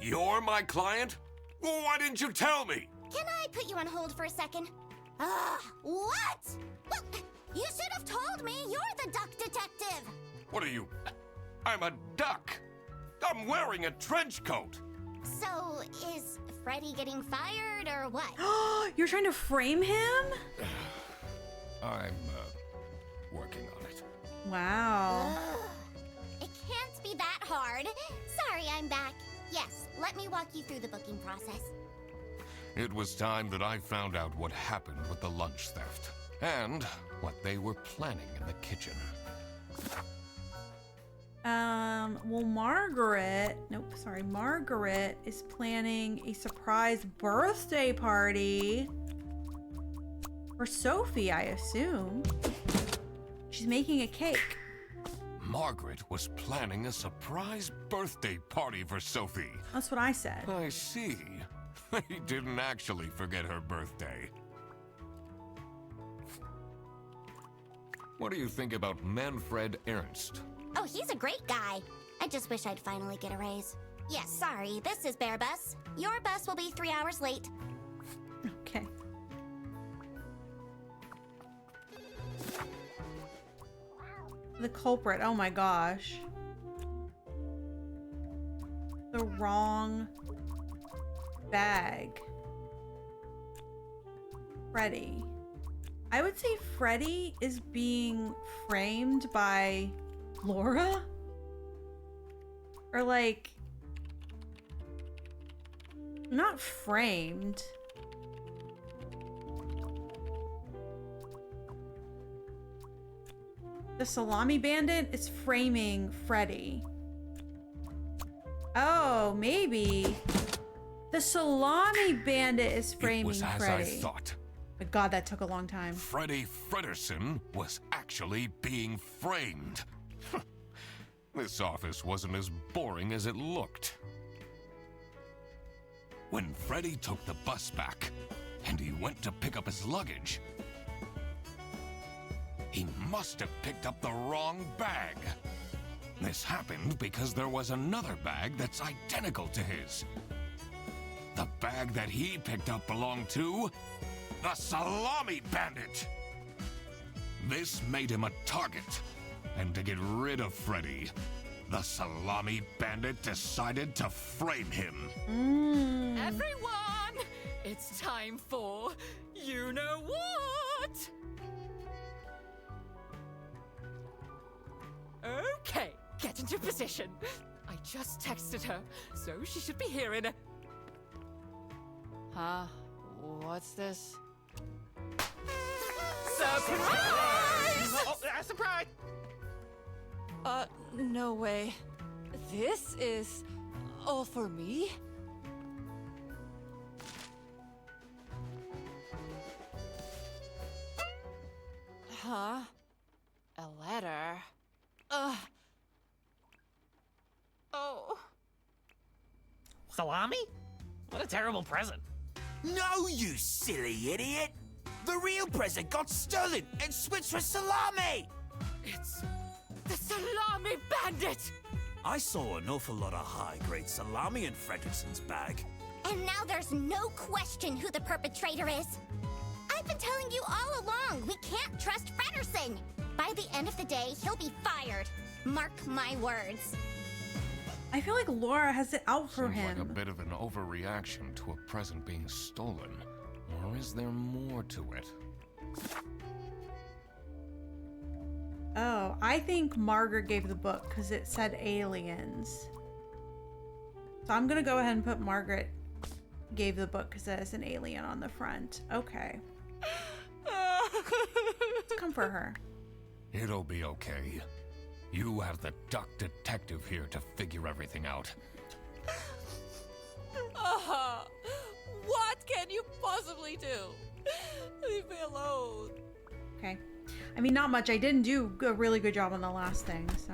[SPEAKER 2] You're my client? Why didn't you tell me?
[SPEAKER 3] Can I put you on hold for a second? What? Well, you should have told me. You're the duck detective.
[SPEAKER 2] What are you? I'm a duck. I'm wearing a trench coat.
[SPEAKER 3] So, is Freddy getting fired or what?
[SPEAKER 1] You're trying to frame him?
[SPEAKER 2] I'm, working on it.
[SPEAKER 1] Wow.
[SPEAKER 3] It can't be that hard. Sorry, I'm back. Yes, let me walk you through the booking process.
[SPEAKER 2] It was time that I found out what happened with the lunch theft and what they were planning in the kitchen.
[SPEAKER 1] Well, Margaret is planning a surprise birthday party for Sophie, I assume. She's making a cake.
[SPEAKER 2] Margaret was planning a surprise birthday party for Sophie.
[SPEAKER 1] That's what I said.
[SPEAKER 2] I see. They didn't actually forget her birthday. What do you think about Manfred Ernst?
[SPEAKER 3] Oh, he's a great guy. I just wish I'd finally get a raise. Yes, sorry, this is Bear Bus. Your bus will be 3 hours late.
[SPEAKER 1] Okay. The culprit, oh my gosh. The wrong bag. Freddy. I would say Freddy is being framed by Laura? Or like... Not framed. The Salami Bandit is framing Freddy. Oh, maybe. The Salami Bandit is framing
[SPEAKER 2] It was as
[SPEAKER 1] Freddy.
[SPEAKER 2] I thought.
[SPEAKER 1] But God, that took a long time.
[SPEAKER 2] Freddy Fredersen was actually being framed. This office wasn't as boring as it looked. When Freddy took the bus back, and he went to pick up his luggage, he must have picked up the wrong bag. This happened because there was another bag that's identical to his. The bag that he picked up belonged to the Salami Bandit. This made him a target, and to get rid of Freddy, the Salami Bandit decided to frame him.
[SPEAKER 8] Everyone, it's time for you know what? Okay, get into position. I just texted her, so she should be here in a...
[SPEAKER 4] Huh? What's this?
[SPEAKER 8] Surprise!
[SPEAKER 6] Oh, surprise!
[SPEAKER 4] No way. This is all for me? Huh? A letter? Oh.
[SPEAKER 6] Salami? What a terrible present.
[SPEAKER 9] No, you silly idiot! The real present got stolen and switched for Salami!
[SPEAKER 8] It's the Salami Bandit!
[SPEAKER 9] I saw an awful lot of high-grade salami in Fredrickson's bag.
[SPEAKER 3] And now there's no question who the perpetrator is. I've been telling you all along, we can't trust Fredersen. By the end of the day, he'll be fired. Mark my words.
[SPEAKER 1] I feel like Laura has it out for
[SPEAKER 2] Seems
[SPEAKER 1] him.
[SPEAKER 2] like a bit of an overreaction to a present being stolen. Or is there more to it?
[SPEAKER 1] Oh, I think Margaret gave the book because it said aliens. So I'm gonna go ahead and put Margaret gave the book because it has an alien on the front. Okay. Let's comfort her.
[SPEAKER 2] It'll be okay. You have the duck detective here to figure everything out.
[SPEAKER 4] What can you possibly do? Leave me alone.
[SPEAKER 1] Okay. I mean, not much. I didn't do a really good job on the last thing, so.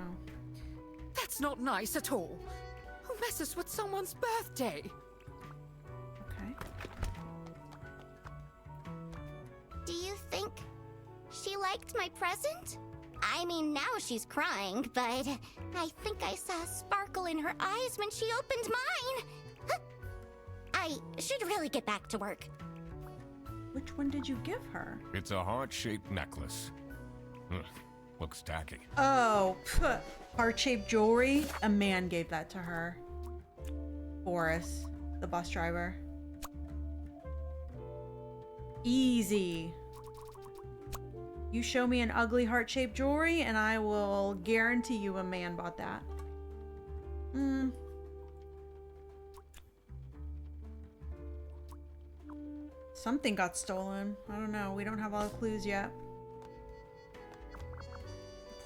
[SPEAKER 8] That's not nice at all. Who messes with someone's birthday?
[SPEAKER 1] Okay.
[SPEAKER 3] Do you think she liked my present? I mean, now she's crying, but I think I saw a sparkle in her eyes when she opened mine. Huh. I should really get back to work.
[SPEAKER 1] Which one did you give her?
[SPEAKER 2] It's a heart-shaped necklace. Ugh, looks tacky.
[SPEAKER 1] Oh, heart-shaped jewelry. A man gave that to her. Boris, the bus driver. Easy. You show me an ugly heart-shaped jewelry and I will guarantee you a man bought that. Something got stolen. I don't know. We don't have all the clues yet.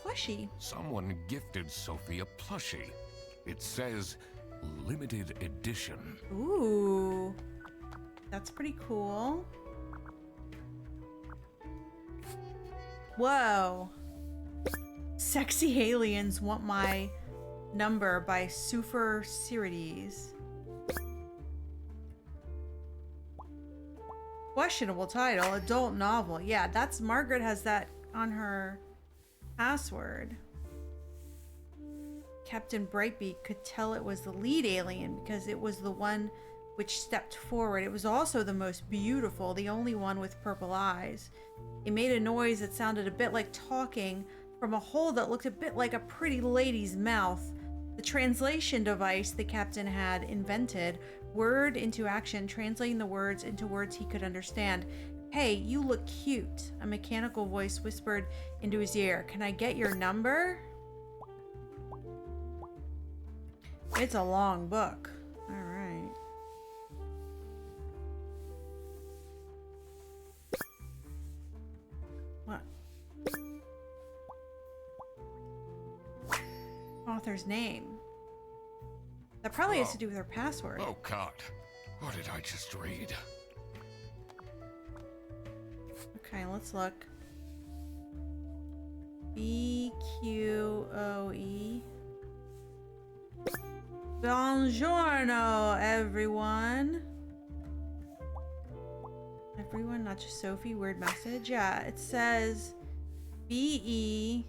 [SPEAKER 1] Plushie.
[SPEAKER 2] Someone gifted Sophie a plushie. It says limited edition.
[SPEAKER 1] Ooh. That's pretty cool. Whoa. Sexy aliens want my number by Sufer Sirides. Questionable title, adult novel. Yeah, that's Margaret has that on her password. Captain Brightbeak could tell it was the lead alien because it was the one which stepped forward. It was also the most beautiful, the only one with purple eyes. It made a noise that sounded a bit like talking from a hole that looked a bit like a pretty lady's mouth. The translation device the captain had invented, word into action, translating the words into words he could understand. Hey, you look cute. A mechanical voice whispered into his ear. Can I get your number? It's a long book. All right. What? Author's name. That probably has to do with her password.
[SPEAKER 2] Oh, God. What did I just read?
[SPEAKER 1] Okay, let's look. BQOE. Buongiorno, everyone. Everyone, not just Sophie. Weird message. Yeah, it says BEQUIET.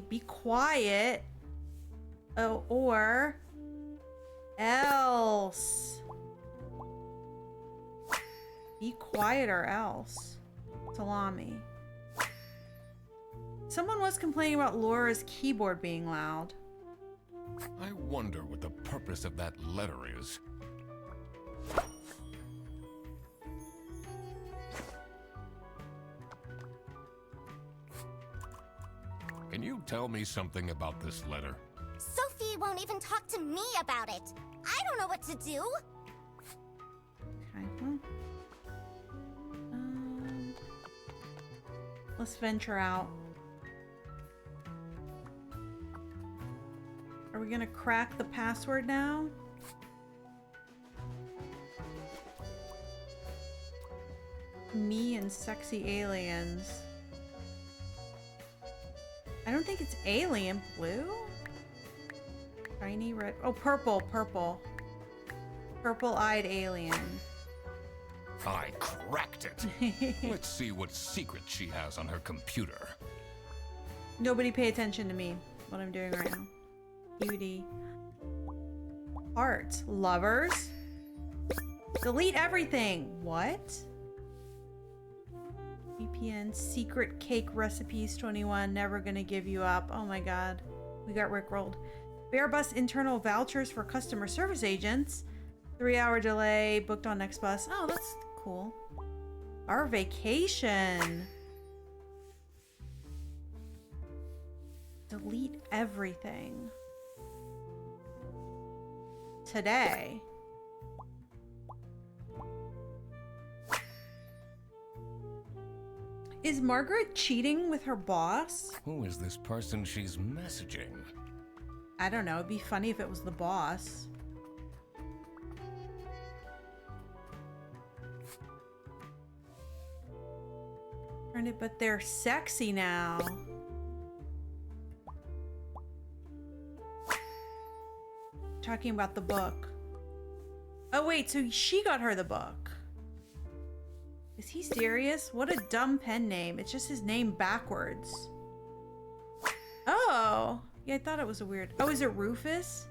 [SPEAKER 1] Be quiet. Oh, or else. Be quiet or else. Salami. Someone was complaining about Laura's keyboard being loud.
[SPEAKER 2] I wonder what the purpose of that letter is. Can you tell me something about this letter?
[SPEAKER 3] Sophie won't even talk to me about it. I don't know what to do.
[SPEAKER 1] Okay, well. Let's venture out. Are we gonna crack the password now? Me and sexy aliens. I don't think it's alien. Blue? Shiny red. Oh, purple, purple. Purple-eyed alien.
[SPEAKER 2] I cracked it. Let's see what secret she has on her computer.
[SPEAKER 1] Nobody pay attention to me. What I'm doing right now. Beauty. Hearts. Lovers. Delete everything. What? VPN. Secret cake recipes 21. Never gonna give you up. Oh my god. We got rickrolled. Bear bus internal vouchers for customer service agents. 3-hour delay. Booked on next bus. Oh, that's cool. Our vacation. Delete everything. Today. Is Margaret cheating with her boss?
[SPEAKER 2] Who is this person she's messaging?
[SPEAKER 1] I don't know. It'd be funny if it was the boss. But they're sexy now. Talking about the book. Oh wait, so she got her the book. Is he serious? What a dumb pen name. It's just his name backwards. Oh. Yeah, I thought it was a weird... Oh, is it Rufus?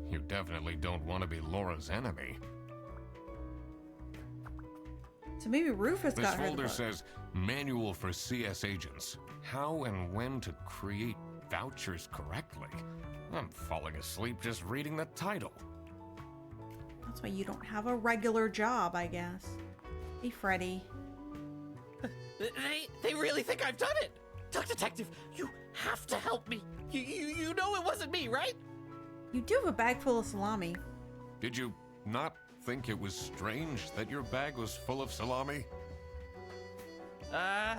[SPEAKER 2] You definitely don't want to be Laura's enemy.
[SPEAKER 1] So maybe Rufus
[SPEAKER 2] This
[SPEAKER 1] got her the
[SPEAKER 2] folder
[SPEAKER 1] book.
[SPEAKER 2] says Manual for CS Agents. How and when to create vouchers correctly. I'm falling asleep just reading the title.
[SPEAKER 1] That's why you don't have a regular job, I guess. Hey, Freddy.
[SPEAKER 6] They really think I've done it. Duck Detective, you have to help me. You know it wasn't me, right?
[SPEAKER 1] You do have a bag full of salami.
[SPEAKER 2] Did you not think it was strange that your bag was full of salami?
[SPEAKER 6] I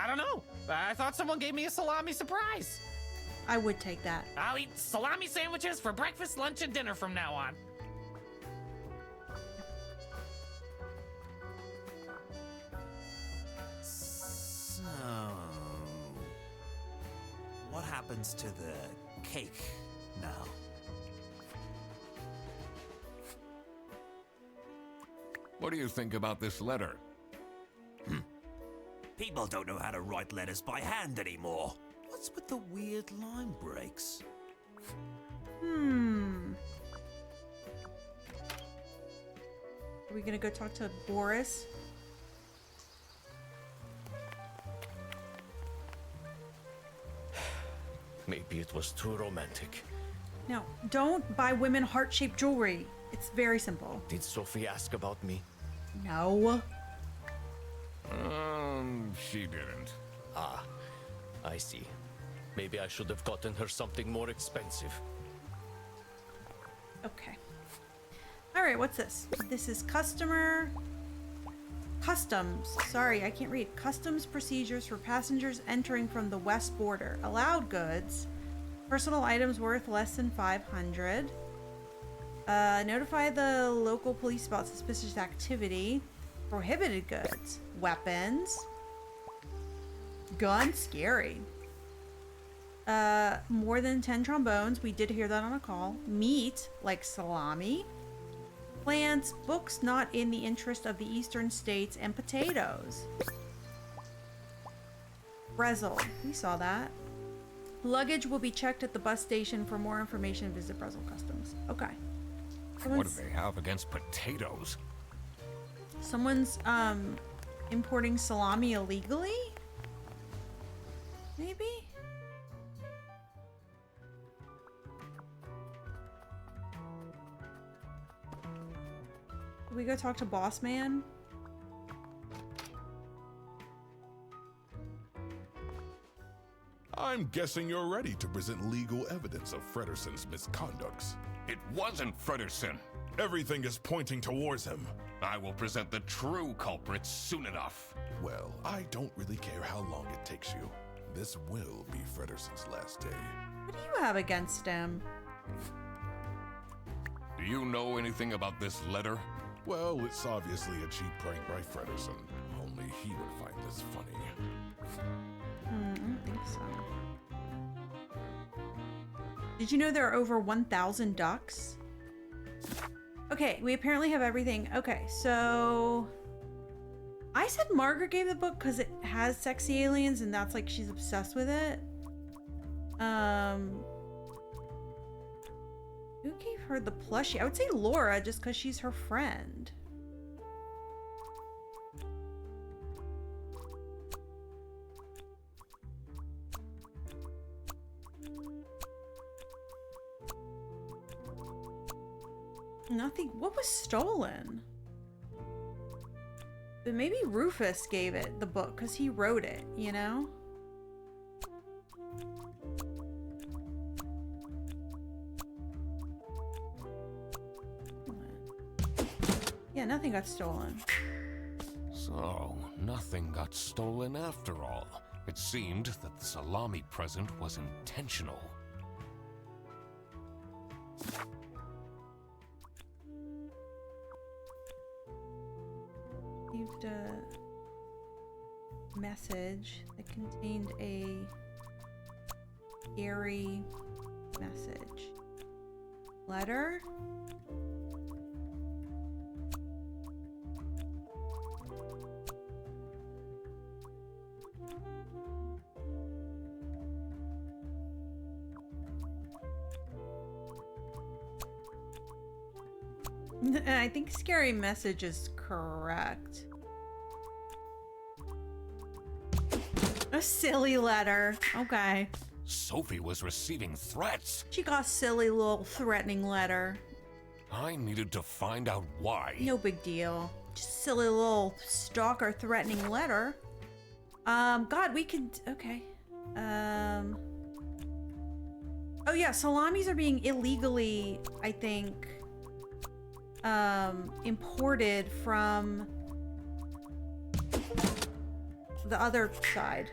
[SPEAKER 6] don't know. I thought someone gave me a salami surprise.
[SPEAKER 1] I would take that.
[SPEAKER 6] I'll eat salami sandwiches for breakfast, lunch, and dinner from now on.
[SPEAKER 9] So, what happens to the cake now?
[SPEAKER 2] What do you think about this letter?
[SPEAKER 9] People don't know how to write letters by hand anymore. What's with the weird line breaks?
[SPEAKER 1] Are we gonna go talk to Boris?
[SPEAKER 7] Maybe it was too romantic.
[SPEAKER 1] No, don't buy women heart-shaped jewelry. It's very simple.
[SPEAKER 7] Did Sophie ask about me?
[SPEAKER 1] No.
[SPEAKER 2] She didn't.
[SPEAKER 7] Ah, I see. Maybe I should have gotten her something more expensive.
[SPEAKER 1] Okay. All right, what's this? This is customer. Customs. Sorry, I can't read. Customs procedures for passengers entering from the west border. Allowed goods. Personal items worth less than 500. Notify the local police about suspicious activity. Prohibited goods. Weapons. Gun. Scary. More than 10 trombones. We did hear that on a call. Meat, like salami. Plants, books not in the interest of the eastern states, and potatoes. Brezel. We saw that. Luggage will be checked at the bus station. For more information, visit Brezel Customs. Okay.
[SPEAKER 2] What do they have against potatoes?
[SPEAKER 1] Someone's importing salami illegally? Maybe? We go talk to Boss Man?
[SPEAKER 5] I'm guessing you're ready to present legal evidence of Frederson's misconducts.
[SPEAKER 2] It wasn't Frederson.
[SPEAKER 5] Everything is pointing towards him.
[SPEAKER 2] I will present the true culprits soon enough.
[SPEAKER 5] Well, I don't really care how long it takes you. This will be Frederson's last day.
[SPEAKER 1] What do you have against him?
[SPEAKER 2] Do you know anything about this letter?
[SPEAKER 5] Well, it's obviously a cheap prank by Frederson. Only he would find this funny.
[SPEAKER 1] I don't think so. Did you know there are over 1,000 ducks? Okay, we apparently have everything. Okay, so I said Margaret gave the book because it has sexy aliens and that's like she's obsessed with it. Who gave her the plushie? I would say Laura just because she's her friend. Nothing. What was stolen? But maybe Rufus gave it the book because he wrote it, you know? Yeah, nothing got stolen.
[SPEAKER 2] So, nothing got stolen after all. It seemed that the salami present was intentional.
[SPEAKER 1] Received a message that contained a scary message. Letter? I think scary message is correct. A silly letter. Okay.
[SPEAKER 2] Sophie was receiving threats.
[SPEAKER 1] She got a silly little threatening letter.
[SPEAKER 2] I needed to find out why.
[SPEAKER 1] No big deal. Just silly little stalker threatening letter. God, we could... Okay. Oh yeah, salamis are being illegally, I think... imported from the other side.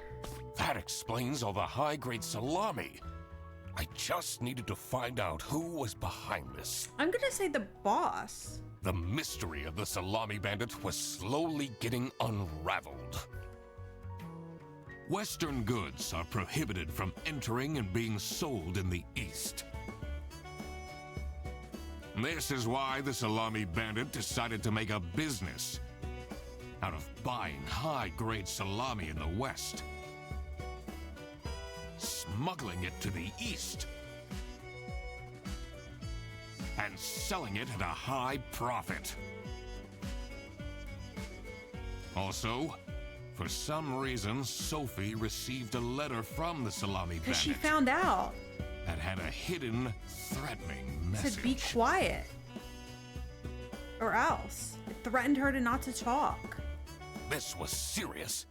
[SPEAKER 2] That explains all the high-grade salami. I just needed to find out who was behind this.
[SPEAKER 1] I'm gonna say the boss.
[SPEAKER 2] The mystery of the salami bandit was slowly getting unraveled. Western goods are prohibited from entering and being sold in the East. This is why the salami bandit decided to make a business out of buying high-grade salami in the West, smuggling it to the East, and selling it at a high profit. Also, for some reason, Sophie received a letter from the salami bandit.
[SPEAKER 1] Because she found out.
[SPEAKER 2] That had a hidden, threatening message.
[SPEAKER 1] Said be quiet. Or else. It threatened her to not to talk.
[SPEAKER 2] This was serious.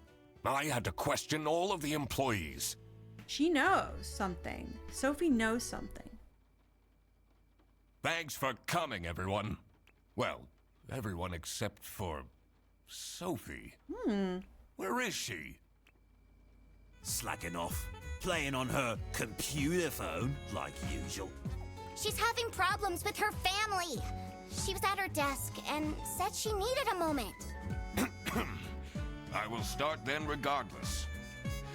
[SPEAKER 2] I had to question all of the employees.
[SPEAKER 1] She knows something. Sophie knows something.
[SPEAKER 2] Thanks for coming, everyone. Well, everyone except for Sophie. Where is she?
[SPEAKER 9] Slacking off. Playing on her computer phone, like usual.
[SPEAKER 3] She's having problems with her family. She was at her desk and said she needed a moment.
[SPEAKER 2] I will start then regardless.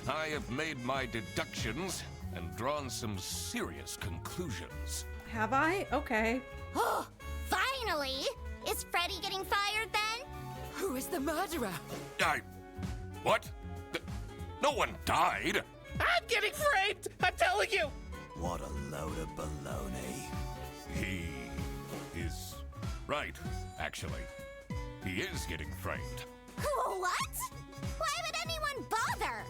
[SPEAKER 2] I have made my deductions and drawn some serious conclusions.
[SPEAKER 1] Have I? Okay.
[SPEAKER 3] Oh, finally! Is Freddy getting fired then?
[SPEAKER 8] Who is the murderer?
[SPEAKER 2] What? No one died!
[SPEAKER 6] I'm getting framed! I'm telling you!
[SPEAKER 9] What a load of baloney.
[SPEAKER 2] He is right, actually. He is getting framed.
[SPEAKER 3] What? Why would anyone bother?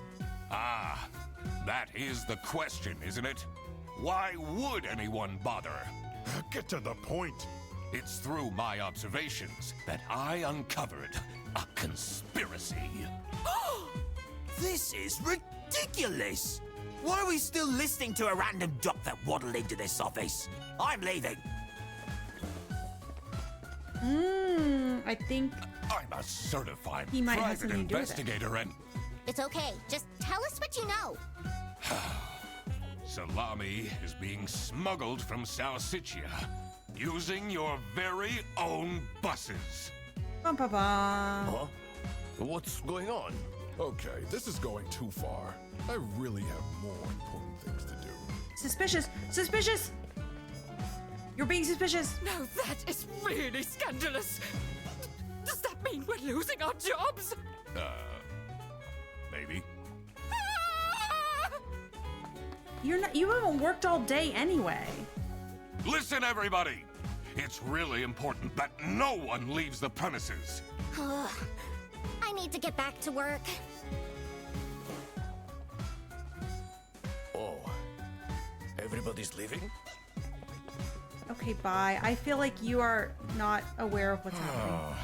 [SPEAKER 2] Ah, that is the question, isn't it? Why would anyone bother?
[SPEAKER 5] Get to the point.
[SPEAKER 2] It's through my observations that I uncovered a conspiracy.
[SPEAKER 9] This is ridiculous! Why are we still listening to a random doc that waddled into this office? I'm leaving.
[SPEAKER 1] I think
[SPEAKER 2] I'm a certified
[SPEAKER 1] He might have
[SPEAKER 2] private
[SPEAKER 1] something to do with it.
[SPEAKER 2] investigator and
[SPEAKER 3] It's okay. Just tell us what you know.
[SPEAKER 2] Salami is being smuggled from Salsichia using your very own buses.
[SPEAKER 1] bum bum bum.
[SPEAKER 7] Huh? What's going on?
[SPEAKER 5] Okay, this is going too far. I really have more important things to do.
[SPEAKER 1] Suspicious! Suspicious! You're being suspicious!
[SPEAKER 8] No, that is really scandalous. Does that mean we're losing our jobs?
[SPEAKER 2] Maybe.
[SPEAKER 8] Ah!
[SPEAKER 1] You haven't worked all day anyway.
[SPEAKER 2] Listen, everybody! It's really important that no one leaves the premises.
[SPEAKER 3] I need to get back to work.
[SPEAKER 7] Oh, everybody's leaving?
[SPEAKER 1] Okay, bye. I feel like you are not aware of what's happening.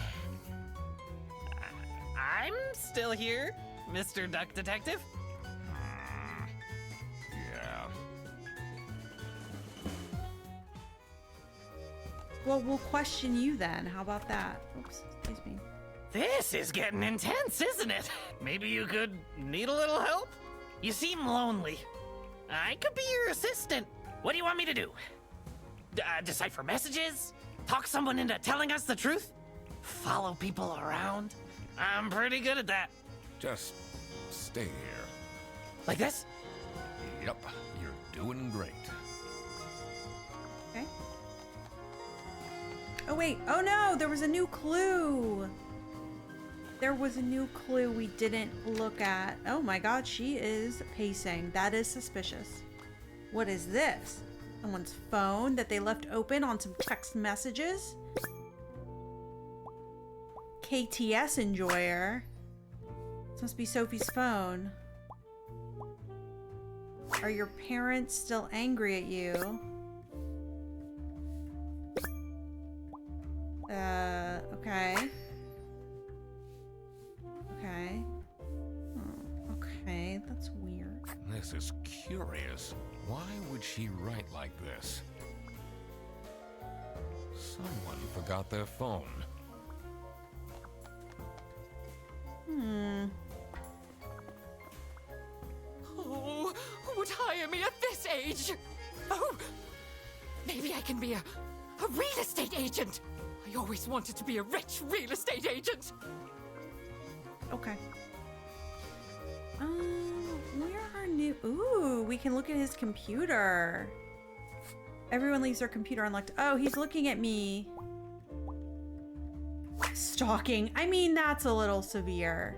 [SPEAKER 6] I'm still here, Mr. Duck Detective.
[SPEAKER 2] Yeah.
[SPEAKER 1] Well, we'll question you then. How about that? Oops, excuse me.
[SPEAKER 6] This is getting intense, isn't it? Maybe you could need a little help? You seem lonely. I could be your assistant. What do you want me to do? Decipher messages? Talk someone into telling us the truth? Follow people around? I'm pretty good at that.
[SPEAKER 2] Just stay here.
[SPEAKER 6] Like this?
[SPEAKER 2] Yep, you're doing great.
[SPEAKER 1] Okay. Oh, wait. Oh, no. There was a new clue. There was a new clue we didn't look at. Oh, my God. She is pacing. That is suspicious. What is this? Someone's phone that they left open on some text messages? KTS enjoyer. This must be Sophie's phone. Are your parents still angry at you? Okay. Okay. Oh, okay, that's weird.
[SPEAKER 2] This is curious. Why would she write like this? Someone forgot their phone.
[SPEAKER 8] Oh, who would hire me at this age? Oh, maybe I can be a real estate agent. I always wanted to be a rich real estate agent.
[SPEAKER 1] Okay. Where are new... Ooh, we can look at his computer. Everyone leaves their computer unlocked. Oh, he's looking at me. Stalking. I mean, that's a little severe.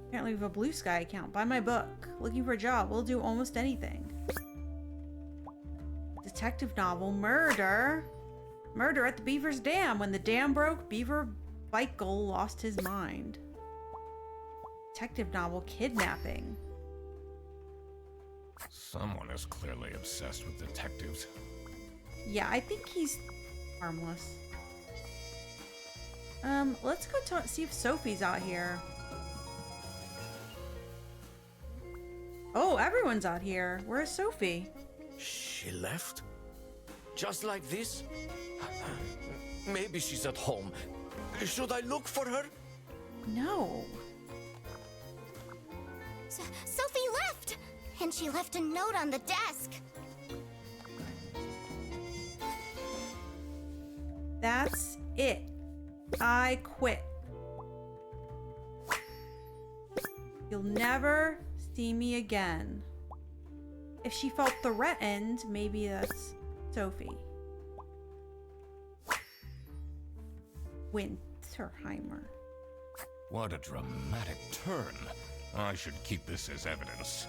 [SPEAKER 1] Apparently we have a Blue Sky account. Buy my book. Looking for a job. We'll do almost anything. Detective novel. Murder. Murder at the Beaver's Dam. When the dam broke, Beaver Bikegle lost his mind. Detective novel. Kidnapping.
[SPEAKER 2] Someone is clearly obsessed with detectives.
[SPEAKER 1] Yeah, I think he's harmless. Let's go see if Sophie's out here. Oh, everyone's out here. Where is Sophie?
[SPEAKER 7] She left? Just like this? Maybe she's at home. Should I look for her?
[SPEAKER 1] No.
[SPEAKER 3] Sophie left! And she left a note on the desk.
[SPEAKER 1] That's it. I quit. You'll never see me again. If she felt threatened, maybe that's Sophie. Winterheimer.
[SPEAKER 2] What a dramatic turn. I should keep this as evidence.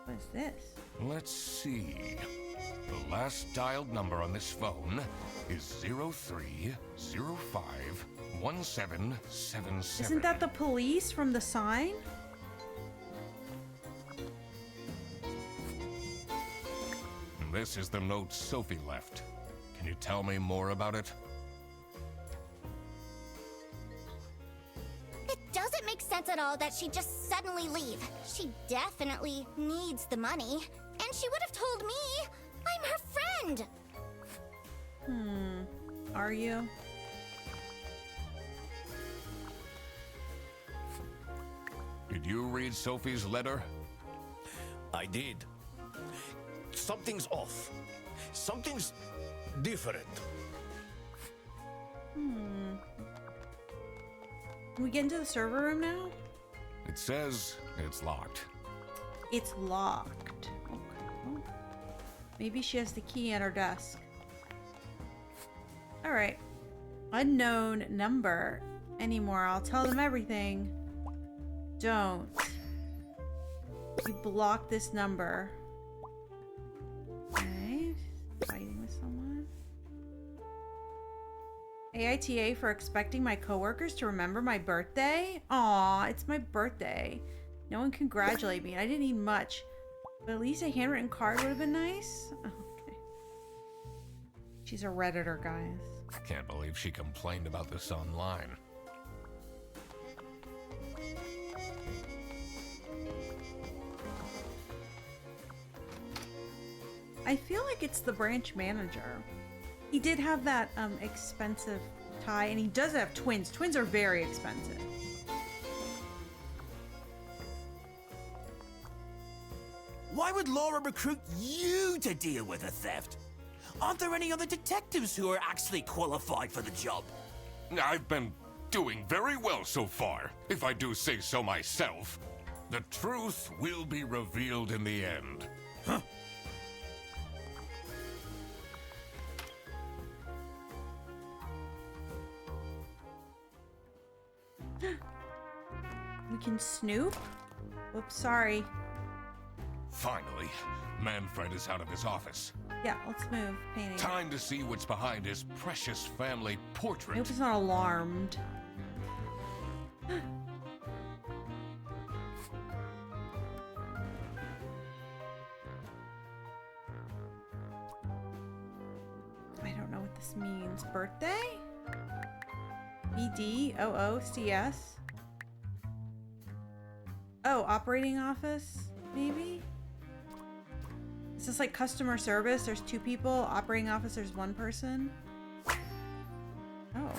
[SPEAKER 1] What is this?
[SPEAKER 2] Let's see. The last dialed number on this phone is 03051777.
[SPEAKER 1] Isn't that the police from the sign?
[SPEAKER 2] This is the note Sophie left. Can you tell me more about it?
[SPEAKER 3] It doesn't make sense at all that she'd just suddenly leave. She definitely needs the money. And she would have told me. I'm her friend.
[SPEAKER 1] Are you?
[SPEAKER 2] Did you read Sophie's letter?
[SPEAKER 7] I did. Something's off. Something's different.
[SPEAKER 1] Can we get into the server room now?
[SPEAKER 2] It says it's locked.
[SPEAKER 1] It's locked. Okay. Maybe she has the key at her desk. All right. Unknown number anymore. I'll tell them everything. Don't. You block this number. Okay. Fighting with someone. AITA for expecting my coworkers to remember my birthday? Aw, it's my birthday. No one congratulated me. I didn't need much. But at least a handwritten card would have been nice. Oh, okay. She's a Redditor, guys.
[SPEAKER 2] Can't believe she complained about this online.
[SPEAKER 1] I feel like it's the branch manager. He did have that expensive tie, and he does have twins. Twins are very expensive.
[SPEAKER 9] Why would Laura recruit you to deal with a theft? Aren't there any other detectives who are actually qualified for the job?
[SPEAKER 2] I've been doing very well so far, if I do say so myself. The truth will be revealed in the end.
[SPEAKER 9] Huh?
[SPEAKER 1] We can snoop? Oops, sorry.
[SPEAKER 2] Finally, Manfred is out of his office.
[SPEAKER 1] Yeah, let's move. Painting.
[SPEAKER 2] Time to see what's behind his precious family
[SPEAKER 1] I
[SPEAKER 2] portrait.
[SPEAKER 1] hope he's not alarmed. I don't know what this means. Birthday? BDOOCS? Oh, operating office, maybe? Is this like customer service? There's 2 people. Operating office, there's 1 person. Oh.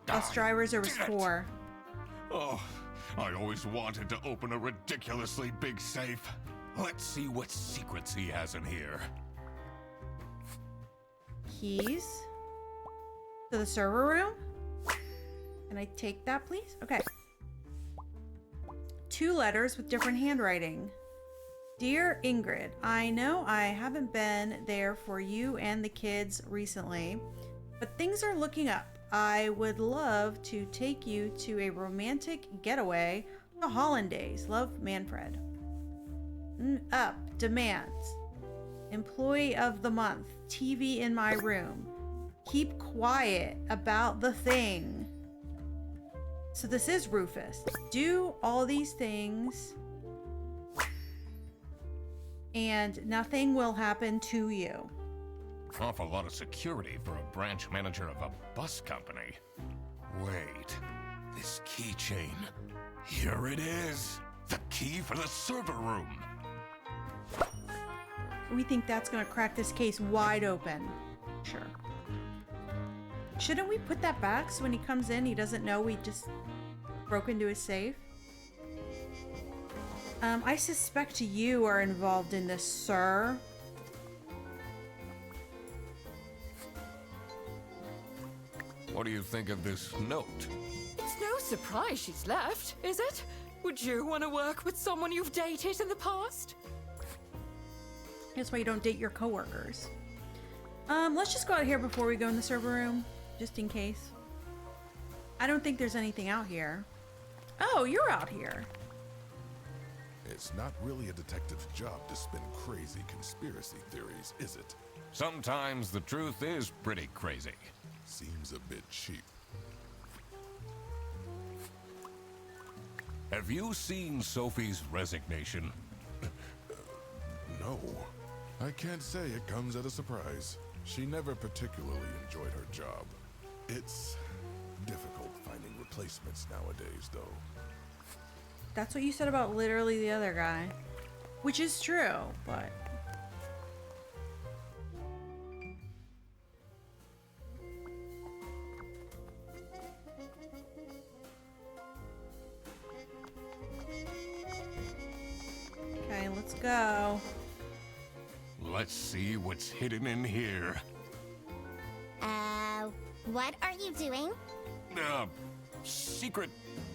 [SPEAKER 1] Bus drivers, there was 4.
[SPEAKER 2] Oh, I always wanted to open a ridiculously big safe. Let's see what secrets he has in here.
[SPEAKER 1] Keys to the server room. Can I take that, please? Okay. 2 letters with different handwriting. Dear Ingrid, I know I haven't been there for you and the kids recently, but things are looking up. I would love to take you to a romantic getaway to Hollandaise. Love, Manfred. Up. Demands. Employee of the month. TV in my room. Keep quiet about the thing. So this is Rufus. Do all these things and nothing will happen to you.
[SPEAKER 2] Awful lot of security for a branch manager of a bus company. Wait, this keychain. Here it is. The key for the server room.
[SPEAKER 1] We think that's gonna crack this case wide open. Sure. Shouldn't we put that back so when he comes in, he doesn't know we just broke into his safe? I suspect you are involved in this, sir.
[SPEAKER 2] What do you think of this note?
[SPEAKER 8] It's no surprise she's left, is it? Would you want to work with someone you've dated in the past?
[SPEAKER 1] That's why you don't date your coworkers. Let's just go out here before we go in the server room, just in case. I don't think there's anything out here. Oh, you're out here.
[SPEAKER 5] It's not really a detective's job to spin crazy conspiracy theories, is it?
[SPEAKER 2] Sometimes the truth is pretty crazy.
[SPEAKER 5] Seems a bit cheap.
[SPEAKER 2] Have you seen Sophie's resignation?
[SPEAKER 5] No. I can't say it comes at a surprise. She never particularly enjoyed her job. It's difficult finding replacements nowadays, though.
[SPEAKER 1] That's what you said about literally the other guy. Which is true, but... Okay, let's go.
[SPEAKER 2] Let's see what's hidden in here.
[SPEAKER 3] What are you doing?
[SPEAKER 2] Secret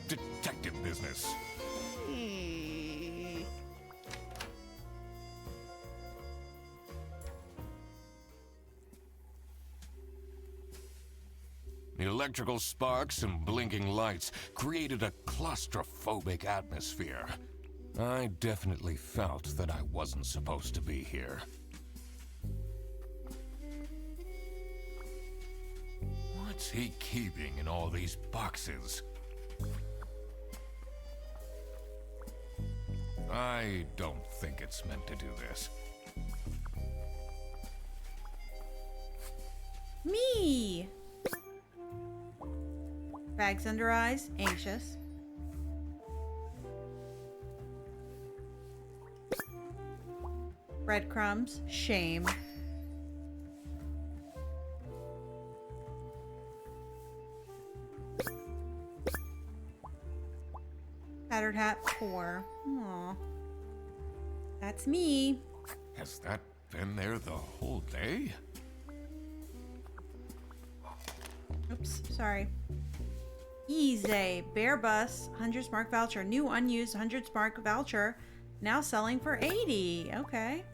[SPEAKER 2] detective business. The electrical sparks and blinking lights created a claustrophobic atmosphere. I definitely felt that I wasn't supposed to be here. What's he keeping in all these boxes? I don't think it's meant to do this.
[SPEAKER 1] Me! Bags under eyes, anxious. Breadcrumbs, shame. Tattered hat, poor. Aw. That's me.
[SPEAKER 2] Has that been there the whole day?
[SPEAKER 1] Oops, sorry. Easy. Bear bus, 100 smart voucher. New unused 100 smart voucher. Now selling for 80. Okay.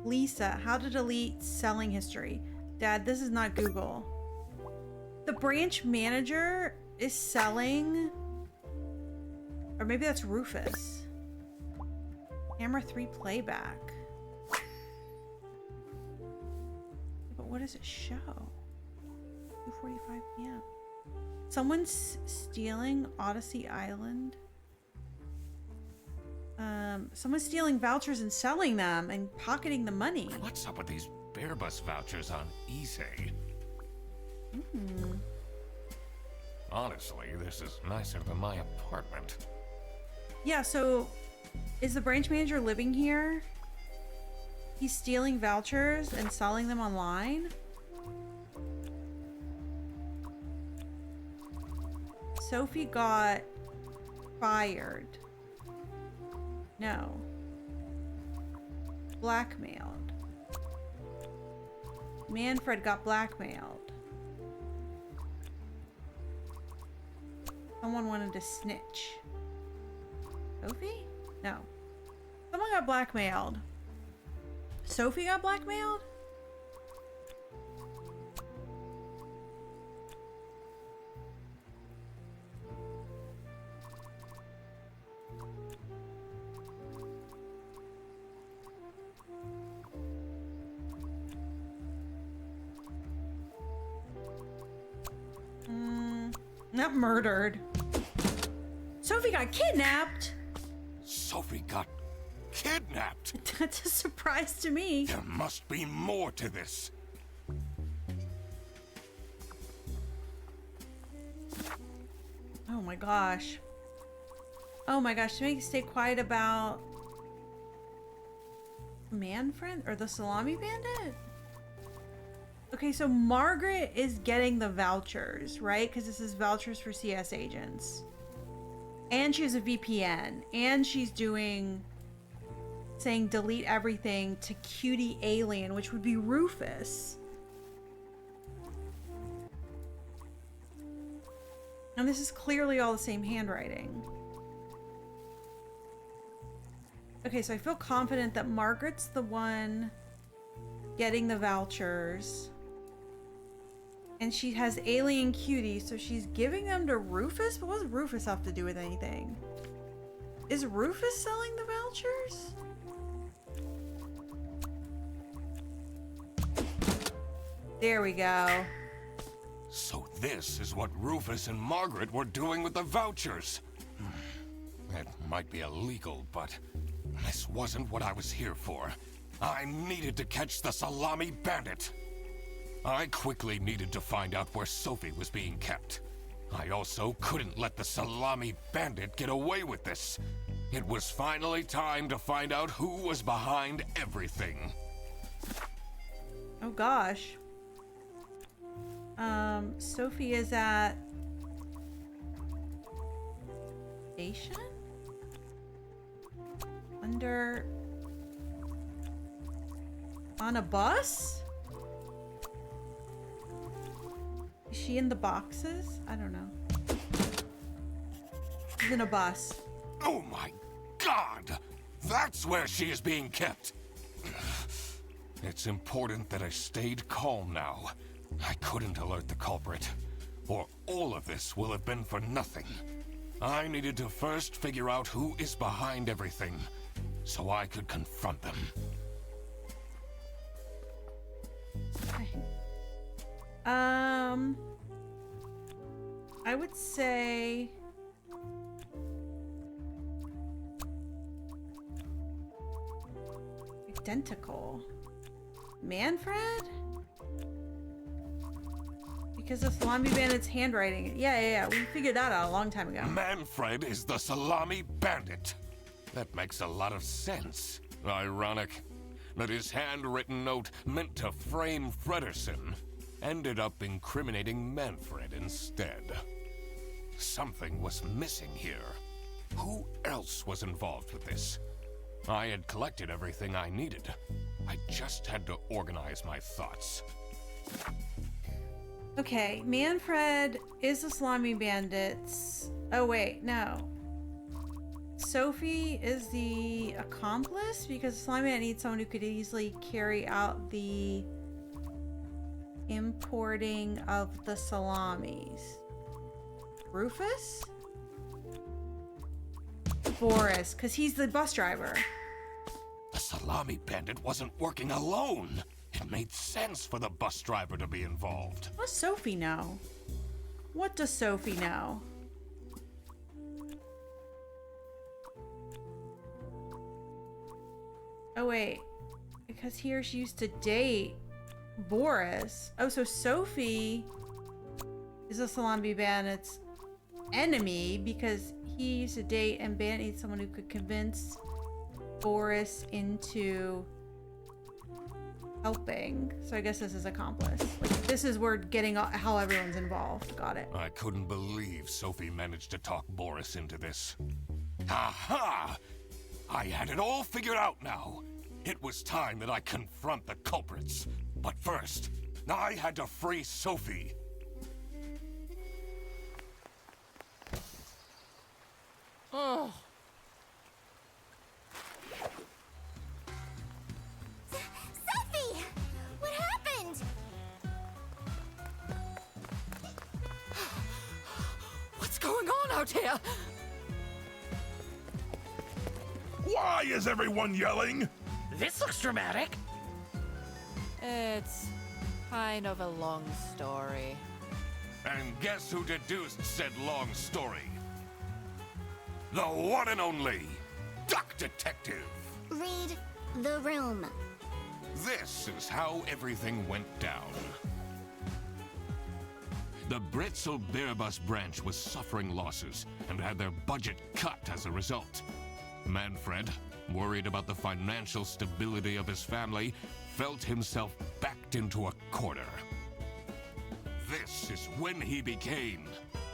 [SPEAKER 1] Lisa, how to delete selling history. Dad, this is not Google. The branch manager is selling... Or maybe that's Rufus. Camera 3 playback. But what does it show? 2:45 p.m. Someone's stealing Odyssey Island. Someone's stealing vouchers and selling them and pocketing the money.
[SPEAKER 2] What's up with these bear bus vouchers on eBay? Honestly, this is nicer than my apartment.
[SPEAKER 1] Yeah, so is the branch manager living here? He's stealing vouchers and selling them online? Sophie got fired. No. Blackmailed. Manfred got blackmailed. Someone wanted to snitch. Sophie? No. Someone got blackmailed. Sophie got blackmailed? Not murdered. Sophie got kidnapped.
[SPEAKER 2] Sophie got kidnapped.
[SPEAKER 1] That's a surprise to me.
[SPEAKER 2] There must be more to this.
[SPEAKER 1] Oh my gosh. Oh my gosh, to make stay quiet about Manfred or the Salami Bandit? Okay, so Margaret is getting the vouchers, right? Because this is vouchers for CS agents. And she has a VPN. And she's saying delete everything to Cutie Alien, which would be Rufus. And this is clearly all the same handwriting. Okay, so I feel confident that Margaret's the one getting the vouchers. And she has Alien Cutie, so she's giving them to Rufus? But what does Rufus have to do with anything? Is Rufus selling the vouchers? There we go.
[SPEAKER 2] So this is what Rufus and Margaret were doing with the vouchers. It might be illegal, but this wasn't what I was here for. I needed to catch the Salami Bandit. I quickly needed to find out where Sophie was being kept. I also couldn't let the Salami Bandit get away with this. It was finally time to find out who was behind everything.
[SPEAKER 1] Oh gosh. Sophie is at station? On a bus? Is she in the boxes? I don't know. She's in a bus.
[SPEAKER 2] Oh my God! That's where she is being kept! It's important that I stayed calm now. I couldn't alert the culprit, or all of this will have been for nothing. I needed to first figure out who is behind everything, so I could confront them.
[SPEAKER 1] Okay. I would say identical. Manfred? Because the Salami Bandit's handwriting. Yeah. We figured that out a long time ago.
[SPEAKER 2] Manfred is the Salami Bandit. That makes a lot of sense. Ironic that his handwritten note meant to frame Frederson ended up incriminating Manfred instead. Something was missing here. Who else was involved with this? I had collected everything I needed. I just had to organize my thoughts.
[SPEAKER 1] Okay, Manfred is the Salami Bandits. Oh wait, no. Sophie is the accomplice because the Salami Bandit needs someone who could easily carry out the importing of the salamis. Rufus? Boris, because he's the bus driver.
[SPEAKER 2] The Salami Bandit wasn't working alone. It made sense for the bus driver to be involved.
[SPEAKER 1] What does Sophie know? What does Sophie know? Oh wait, because he or she used to date Boris. Oh, so Sophie is a Salami Bandit's enemy because he used to date and Bandit needs someone who could convince Boris into helping. So I guess this is accomplice. Like, this is where getting how everyone's involved. Got it.
[SPEAKER 2] I couldn't believe Sophie managed to talk Boris into this. Aha! I had it all figured out now. It was time that I confront the culprits. But first, I had to free Sophie.
[SPEAKER 8] Oh.
[SPEAKER 3] Sophie! What happened?
[SPEAKER 8] What's going on out here?
[SPEAKER 5] Why is everyone yelling?
[SPEAKER 6] This looks dramatic.
[SPEAKER 4] It's kind of a long story.
[SPEAKER 2] And guess who deduced said long story? The one and only Duck Detective.
[SPEAKER 3] Read the room.
[SPEAKER 2] This is how everything went down. The Britzel Bearbus branch was suffering losses and had their budget cut as a result. Manfred, worried about the financial stability of his family, felt himself backed into a corner. This is when he became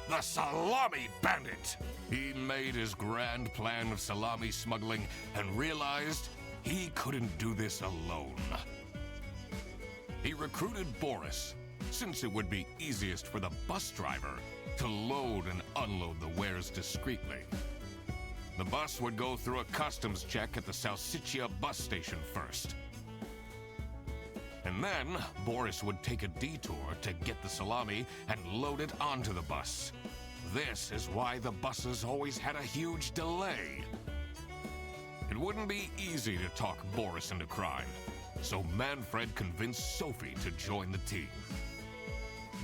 [SPEAKER 2] the Salami Bandit. He made his grand plan of salami smuggling and realized he couldn't do this alone. He recruited Boris, since it would be easiest for the bus driver to load and unload the wares discreetly. The bus would go through a customs check at the Salsiccia bus station first. And then Boris would take a detour to get the salami and load it onto the bus. This is why the buses always had a huge delay. It wouldn't be easy to talk Boris into crime, so Manfred convinced Sophie to join the team.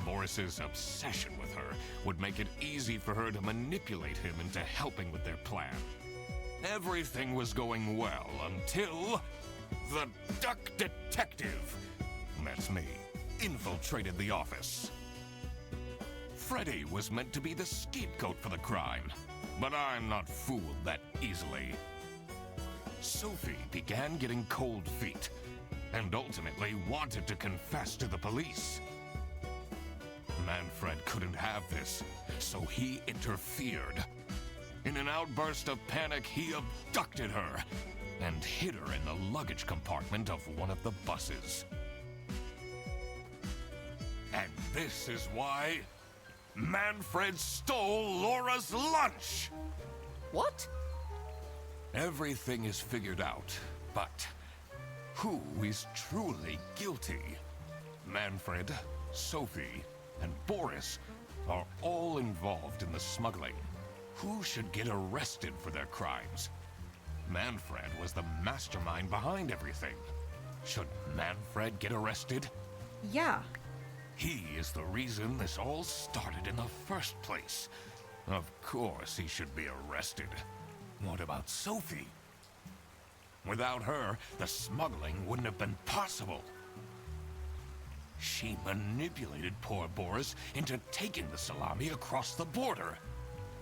[SPEAKER 2] Boris's obsession with her would make it easy for her to manipulate him into helping with their plan. Everything was going well until the Duck Detective, that's me, infiltrated the office. Freddy was meant to be the scapegoat for the crime, but I'm not fooled that easily. Sophie began getting cold feet and ultimately wanted to confess to the police. Manfred couldn't have this, so he interfered. In an outburst of panic, he abducted her and hid her in the luggage compartment of one of the buses. And this is why Manfred stole Laura's lunch!
[SPEAKER 6] What?
[SPEAKER 2] Everything is figured out, but who is truly guilty? Manfred, Sophie, and Boris are all involved in the smuggling. Who should get arrested for their crimes? Manfred was the mastermind behind everything. Should Manfred get arrested?
[SPEAKER 1] Yeah.
[SPEAKER 2] He is the reason this all started in the first place. Of course he should be arrested. What about Sophie? Without her, the smuggling wouldn't have been possible. She manipulated poor Boris into taking the salami across the border.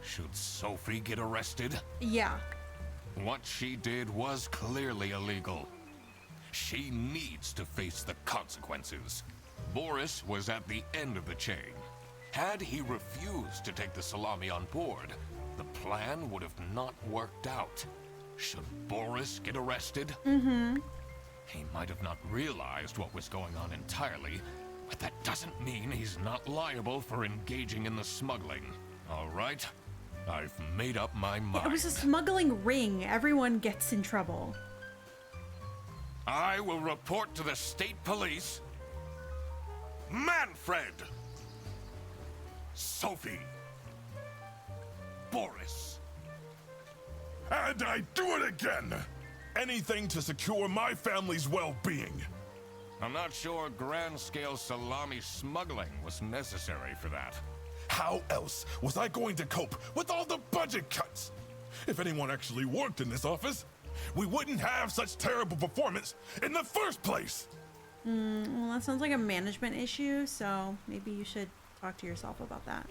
[SPEAKER 2] Should Sophie get arrested?
[SPEAKER 1] Yeah.
[SPEAKER 2] What she did was clearly illegal. She needs to face the consequences. Boris was at the end of the chain. Had he refused to take the salami on board, the plan would have not worked out. Should Boris get arrested?
[SPEAKER 1] Mm-hmm.
[SPEAKER 2] He might have not realized what was going on entirely, but that doesn't mean he's not liable for engaging in the smuggling. All right? I've made up my mind.
[SPEAKER 1] It was a smuggling ring. Everyone gets in trouble.
[SPEAKER 2] I will report to the state police. Manfred! Sophie! Boris!
[SPEAKER 5] And I do it again! Anything to secure my family's well-being.
[SPEAKER 2] I'm not sure grand-scale salami smuggling was necessary for that.
[SPEAKER 5] How else was I going to cope with all the budget cuts? If anyone actually worked in this office, we wouldn't have such terrible performance in the first place.
[SPEAKER 1] Well, that sounds like a management issue, so maybe you should talk to yourself about that.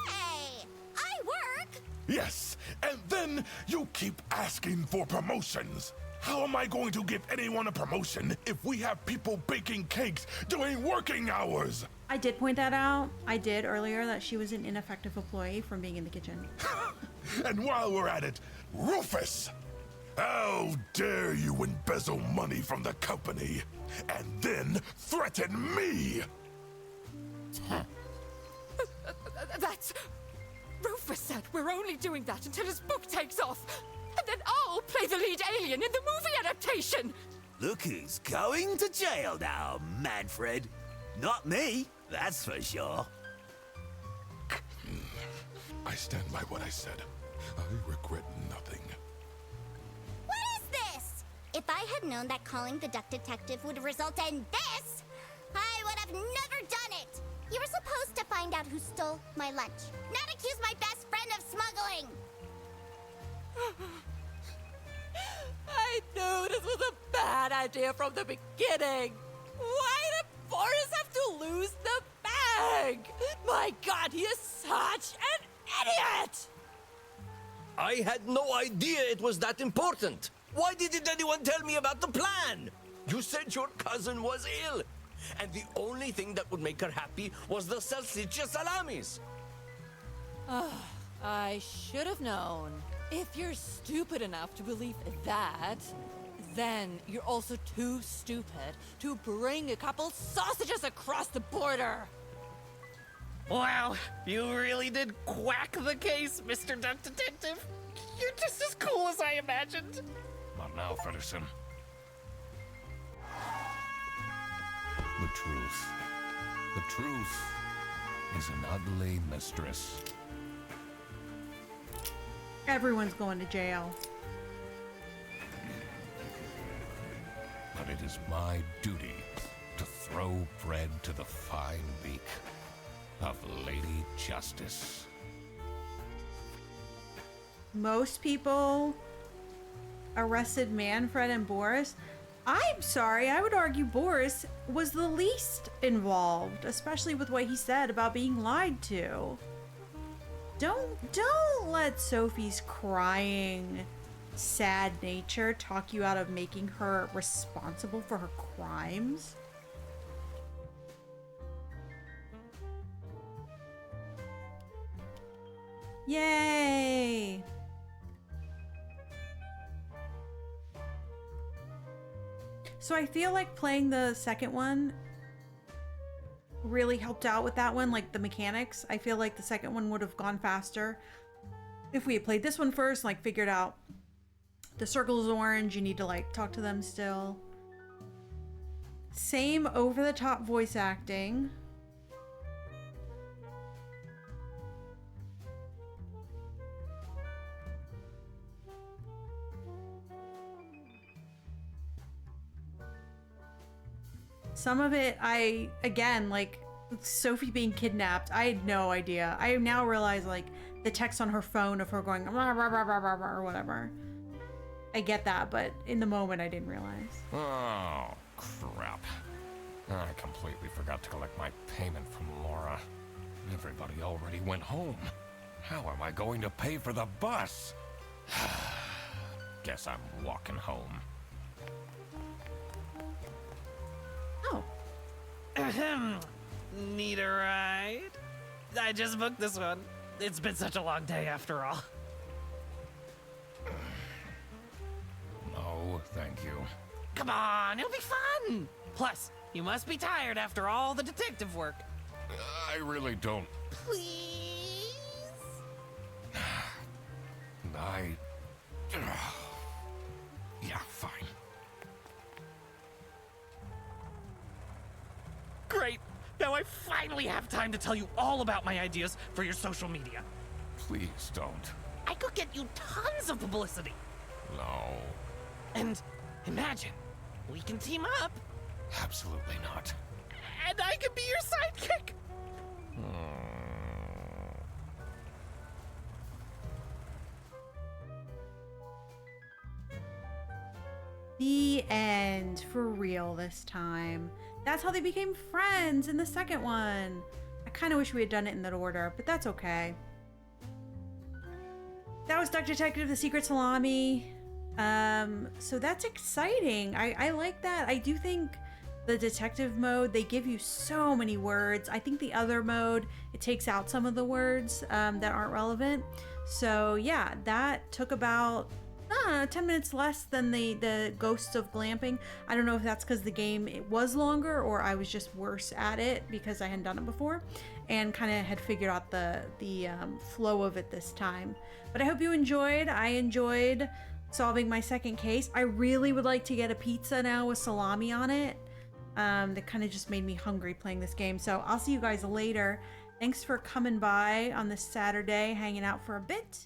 [SPEAKER 3] Hey, I work.
[SPEAKER 5] Yes, and then you keep asking for promotions. How am I going to give anyone a promotion if we have people baking cakes during working hours?
[SPEAKER 1] I did point that out. I did earlier that she was an ineffective employee from being in the kitchen.
[SPEAKER 5] And while we're at it, Rufus! How dare you embezzle money from the company and then threaten me?
[SPEAKER 8] That's... Rufus said we're only doing that until his book takes off. And then I'll play the lead alien in the movie adaptation.
[SPEAKER 9] Look who's going to jail now, Manfred. Not me, that's for sure.
[SPEAKER 5] I stand by what I said. I regret nothing.
[SPEAKER 3] What is this? If I had known that calling the Duck Detective would result in this, I would have never done it. You were supposed to find out who stole my lunch, not accuse my best friend of smuggling.
[SPEAKER 8] I knew this was a bad idea from the beginning. Why did Boris have to lose the
[SPEAKER 10] Greg! My god, he is such an idiot!
[SPEAKER 7] I had no idea it was that important. Why didn't anyone tell me about the plan? You said your cousin was ill, and the only thing that would make her happy was the salsiccia salamis.
[SPEAKER 10] I should have known. If you're stupid enough to believe that, then you're also too stupid to bring a couple sausages across the border.
[SPEAKER 6] Wow, you really did quack the case, Mr. Duck Detective. You're just as cool as I imagined.
[SPEAKER 2] Not now, Fredderson. The truth. The truth is an ugly mistress.
[SPEAKER 1] Everyone's going to jail.
[SPEAKER 2] But it is my duty to throw bread to the fine beak of Lady Justice.
[SPEAKER 1] Most people arrested Manfred and Boris. I'm sorry, I would argue Boris was the least involved, especially with what he said about being lied to. Don't let Sophie's crying, sad nature talk you out of making her responsible for her crimes. Yay! So I feel like playing the second one really helped out with that one, like the mechanics. I feel like the second one would have gone faster if we had played this one first, like figured out the circle is orange, you need to like talk to them still. Same over-the-top voice acting. Some of it, again, like Sophie being kidnapped, I had no idea. I now realize like the text on her phone of her going rah, rah, rah, rah, rah, rah, or whatever. I get that, but in the moment I didn't realize.
[SPEAKER 2] Oh, crap. I completely forgot to collect my payment from Laura. Everybody already went home. How am I going to pay for the bus? Guess I'm walking home.
[SPEAKER 1] Oh.
[SPEAKER 6] Ahem. Need a ride? I just booked this one. It's been such a long day after all.
[SPEAKER 2] No, thank you.
[SPEAKER 6] Come on, it'll be fun! Plus, you must be tired after all the detective work.
[SPEAKER 2] I really don't.
[SPEAKER 6] Please?
[SPEAKER 2] Yeah, fine.
[SPEAKER 6] Great! Now I finally have time to tell you all about my ideas for your social media.
[SPEAKER 2] Please don't.
[SPEAKER 6] I could get you tons of publicity.
[SPEAKER 2] No.
[SPEAKER 6] And imagine, we can team up,
[SPEAKER 2] Absolutely not.
[SPEAKER 6] and I can be your sidekick.
[SPEAKER 1] The end, for real this time. That's how they became friends in the second one. I kind of wish we had done it in that order, but that's okay. That was Duck Detective: The Secret Salami. So that's exciting. I like that. I do think the detective mode, they give you so many words. I think the other mode, it takes out some of the words that aren't relevant. So yeah, that took about 10 minutes less than the Ghosts of Glamping. I don't know if that's because the game it was longer or I was just worse at it because I hadn't done it before and kind of had figured out the flow of it this time. But I hope you enjoyed. I enjoyed solving my second case. I really would like to get a pizza now with salami on it. That kind of just made me hungry playing this game. So I'll see you guys later. Thanks for coming by on this Saturday, hanging out for a bit.